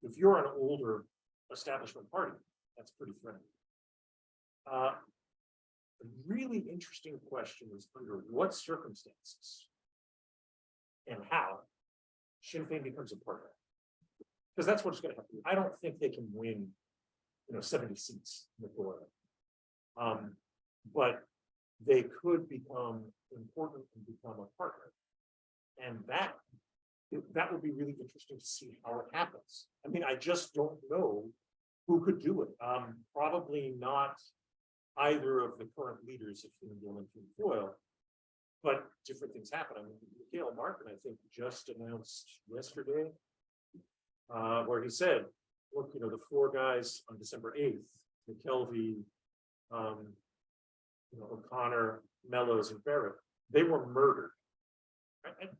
S2: If you're an older establishment party, that's pretty friendly. A really interesting question is under what circumstances and how Sinn Féin becomes a partner. Because that's what's going to happen. I don't think they can win, 70 seats in the Florida. But they could become important and become a partner. And that would be really interesting to see how it happens. I mean, I just don't know who could do it. Probably not either of the current leaders of Fingal and Foyle, but different things happen. I mean, Mikhail Martin, I think, just announced yesterday, where he said, look, the four guys on December 8th, McKelvey, O'Connor, Mellows, and Barrett, they were murdered. And,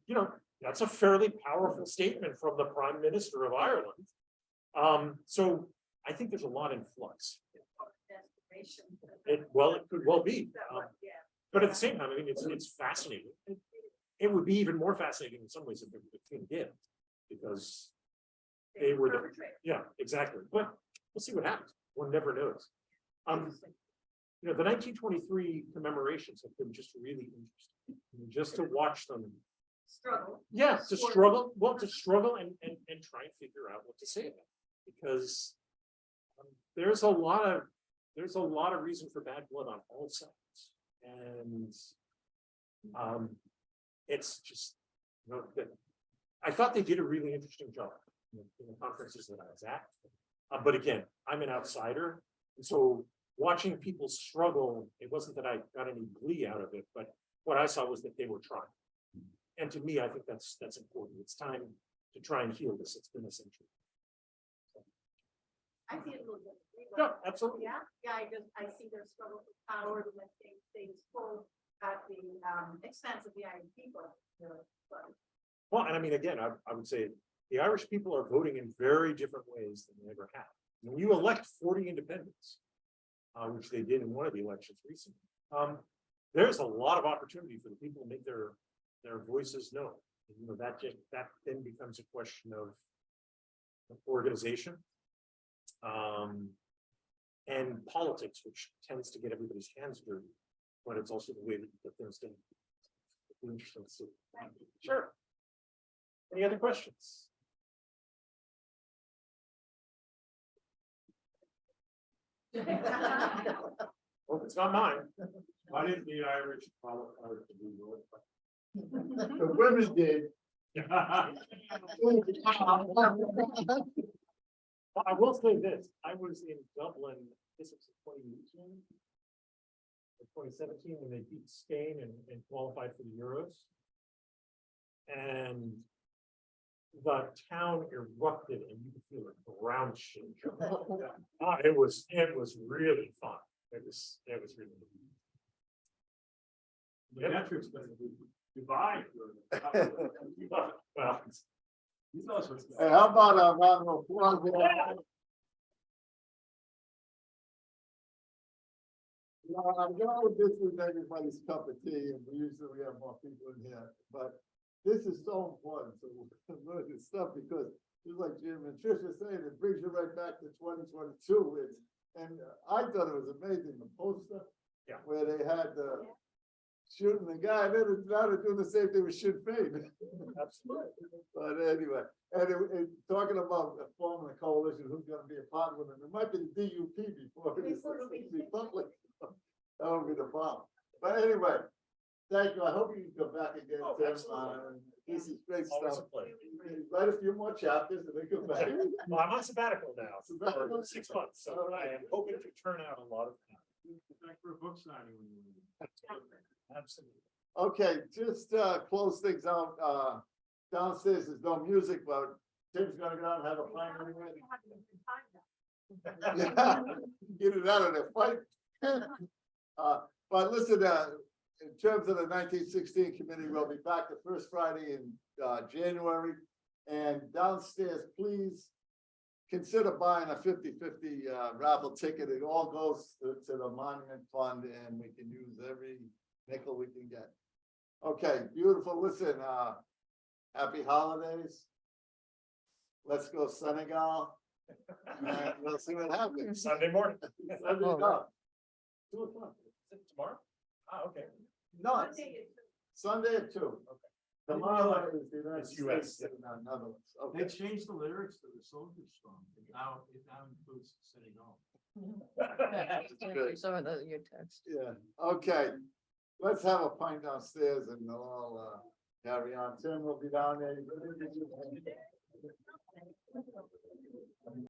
S2: that's a fairly powerful statement from the Prime Minister of Ireland. So I think there's a lot in flux. It could well be. But at the same time, I mean, it's fascinating. It would be even more fascinating in some ways if the thing did, because they were the, yeah, exactly. But we'll see what happens. One never knows. The 1923 commemorations have been just really interesting. Just to watch them
S5: Struggle.
S2: Yeah, to struggle. Well, to struggle and try and figure out what to say about it, because there's a lot of reason for bad blood on all sides, and it's just I thought they did a really interesting job in the conferences that I was at, but again, I'm an outsider, and so watching people struggle, it wasn't that I got any glee out of it, but what I saw was that they were trying. And to me, I think that's important. It's time to try and heal this. It's been a century.
S5: I see it a little bit.
S2: No, absolutely.
S5: Yeah, I see their struggle for power to make things full at the expense of the Irish people.
S2: Well, and I mean, again, I would say the Irish people are voting in very different ways than they ever have. When you elect 40 independents, which they did in one of the elections recently, there's a lot of opportunity for the people to make their voices known. That then becomes a question of organization and politics, which tends to get everybody's hands dirty, but it's also the way that things done. Interesting to see. Sure. Any other questions? Well, it's not mine.
S4: Why didn't the Irish qualify to do North?
S1: The women did.
S2: Well, I will say this, I was in Dublin, this was 2018 or 2017, when they beat Spain and qualified for the Euros. And the town erupted and you could feel the ground shake. It was really fun. It was really
S4: The metrics better be Dubai.
S2: well.
S4: He knows what's
S1: Hey, how about a round of applause? I'm glad this is everybody's cup of tea, and we have more people in here, but this is so important to learn this stuff, because just like Jim and Tricia saying, it brings you right back to 2022. And I thought it was amazing, the poster,
S2: Yeah.
S1: where they had the shooting the guy, and then now they're doing the same thing with Sinn Féin.
S2: Absolutely.
S1: But anyway, and talking about forming a coalition, who's gonna be a part of it, it might be the DUP before it is the Republic. That would be the bomb. But anyway, thank you. I hope you can come back again,
S2: Oh,
S1: Tim.
S2: absolutely.
S1: This is great
S2: Always a
S1: stuff.
S2: pleasure.
S1: Write a few more chapters and then come back.
S2: Well, I'm on sabbatical now
S1: Sabbatical.
S2: for 6 months, so I am hoping to turn out a lot of.
S4: Back for a book signing when you leave.
S2: Absolutely.
S1: Okay, just close things out. Downstairs there's no music, but Tim's gonna go out and have a primary. Yeah, get it out of there, fight. But listen, in terms of the 1916 committee, we'll be back the first Friday in January. And downstairs, please consider buying a 50-50 raffle ticket. It all goes to the Monument Fund, and we can use every nickel we can get. Okay, beautiful. Listen, happy holidays. Let's go Senegal. And we'll see what happens.
S2: Sunday morning.
S1: Sunday, no. 2 o'clock.
S2: Is it tomorrow? Ah, okay.
S1: No, it's Sunday at 2. Okay. Tomorrow is the United
S2: It's US,
S1: States and Netherlands.
S4: They
S1: Okay.
S4: changed the lyrics to the Soldier Song. Now, it now includes Senegal.
S1: Good.
S3: Some of the, your text.
S1: Yeah, okay. Let's have a pint downstairs and we'll all carry on. Tim will be down there.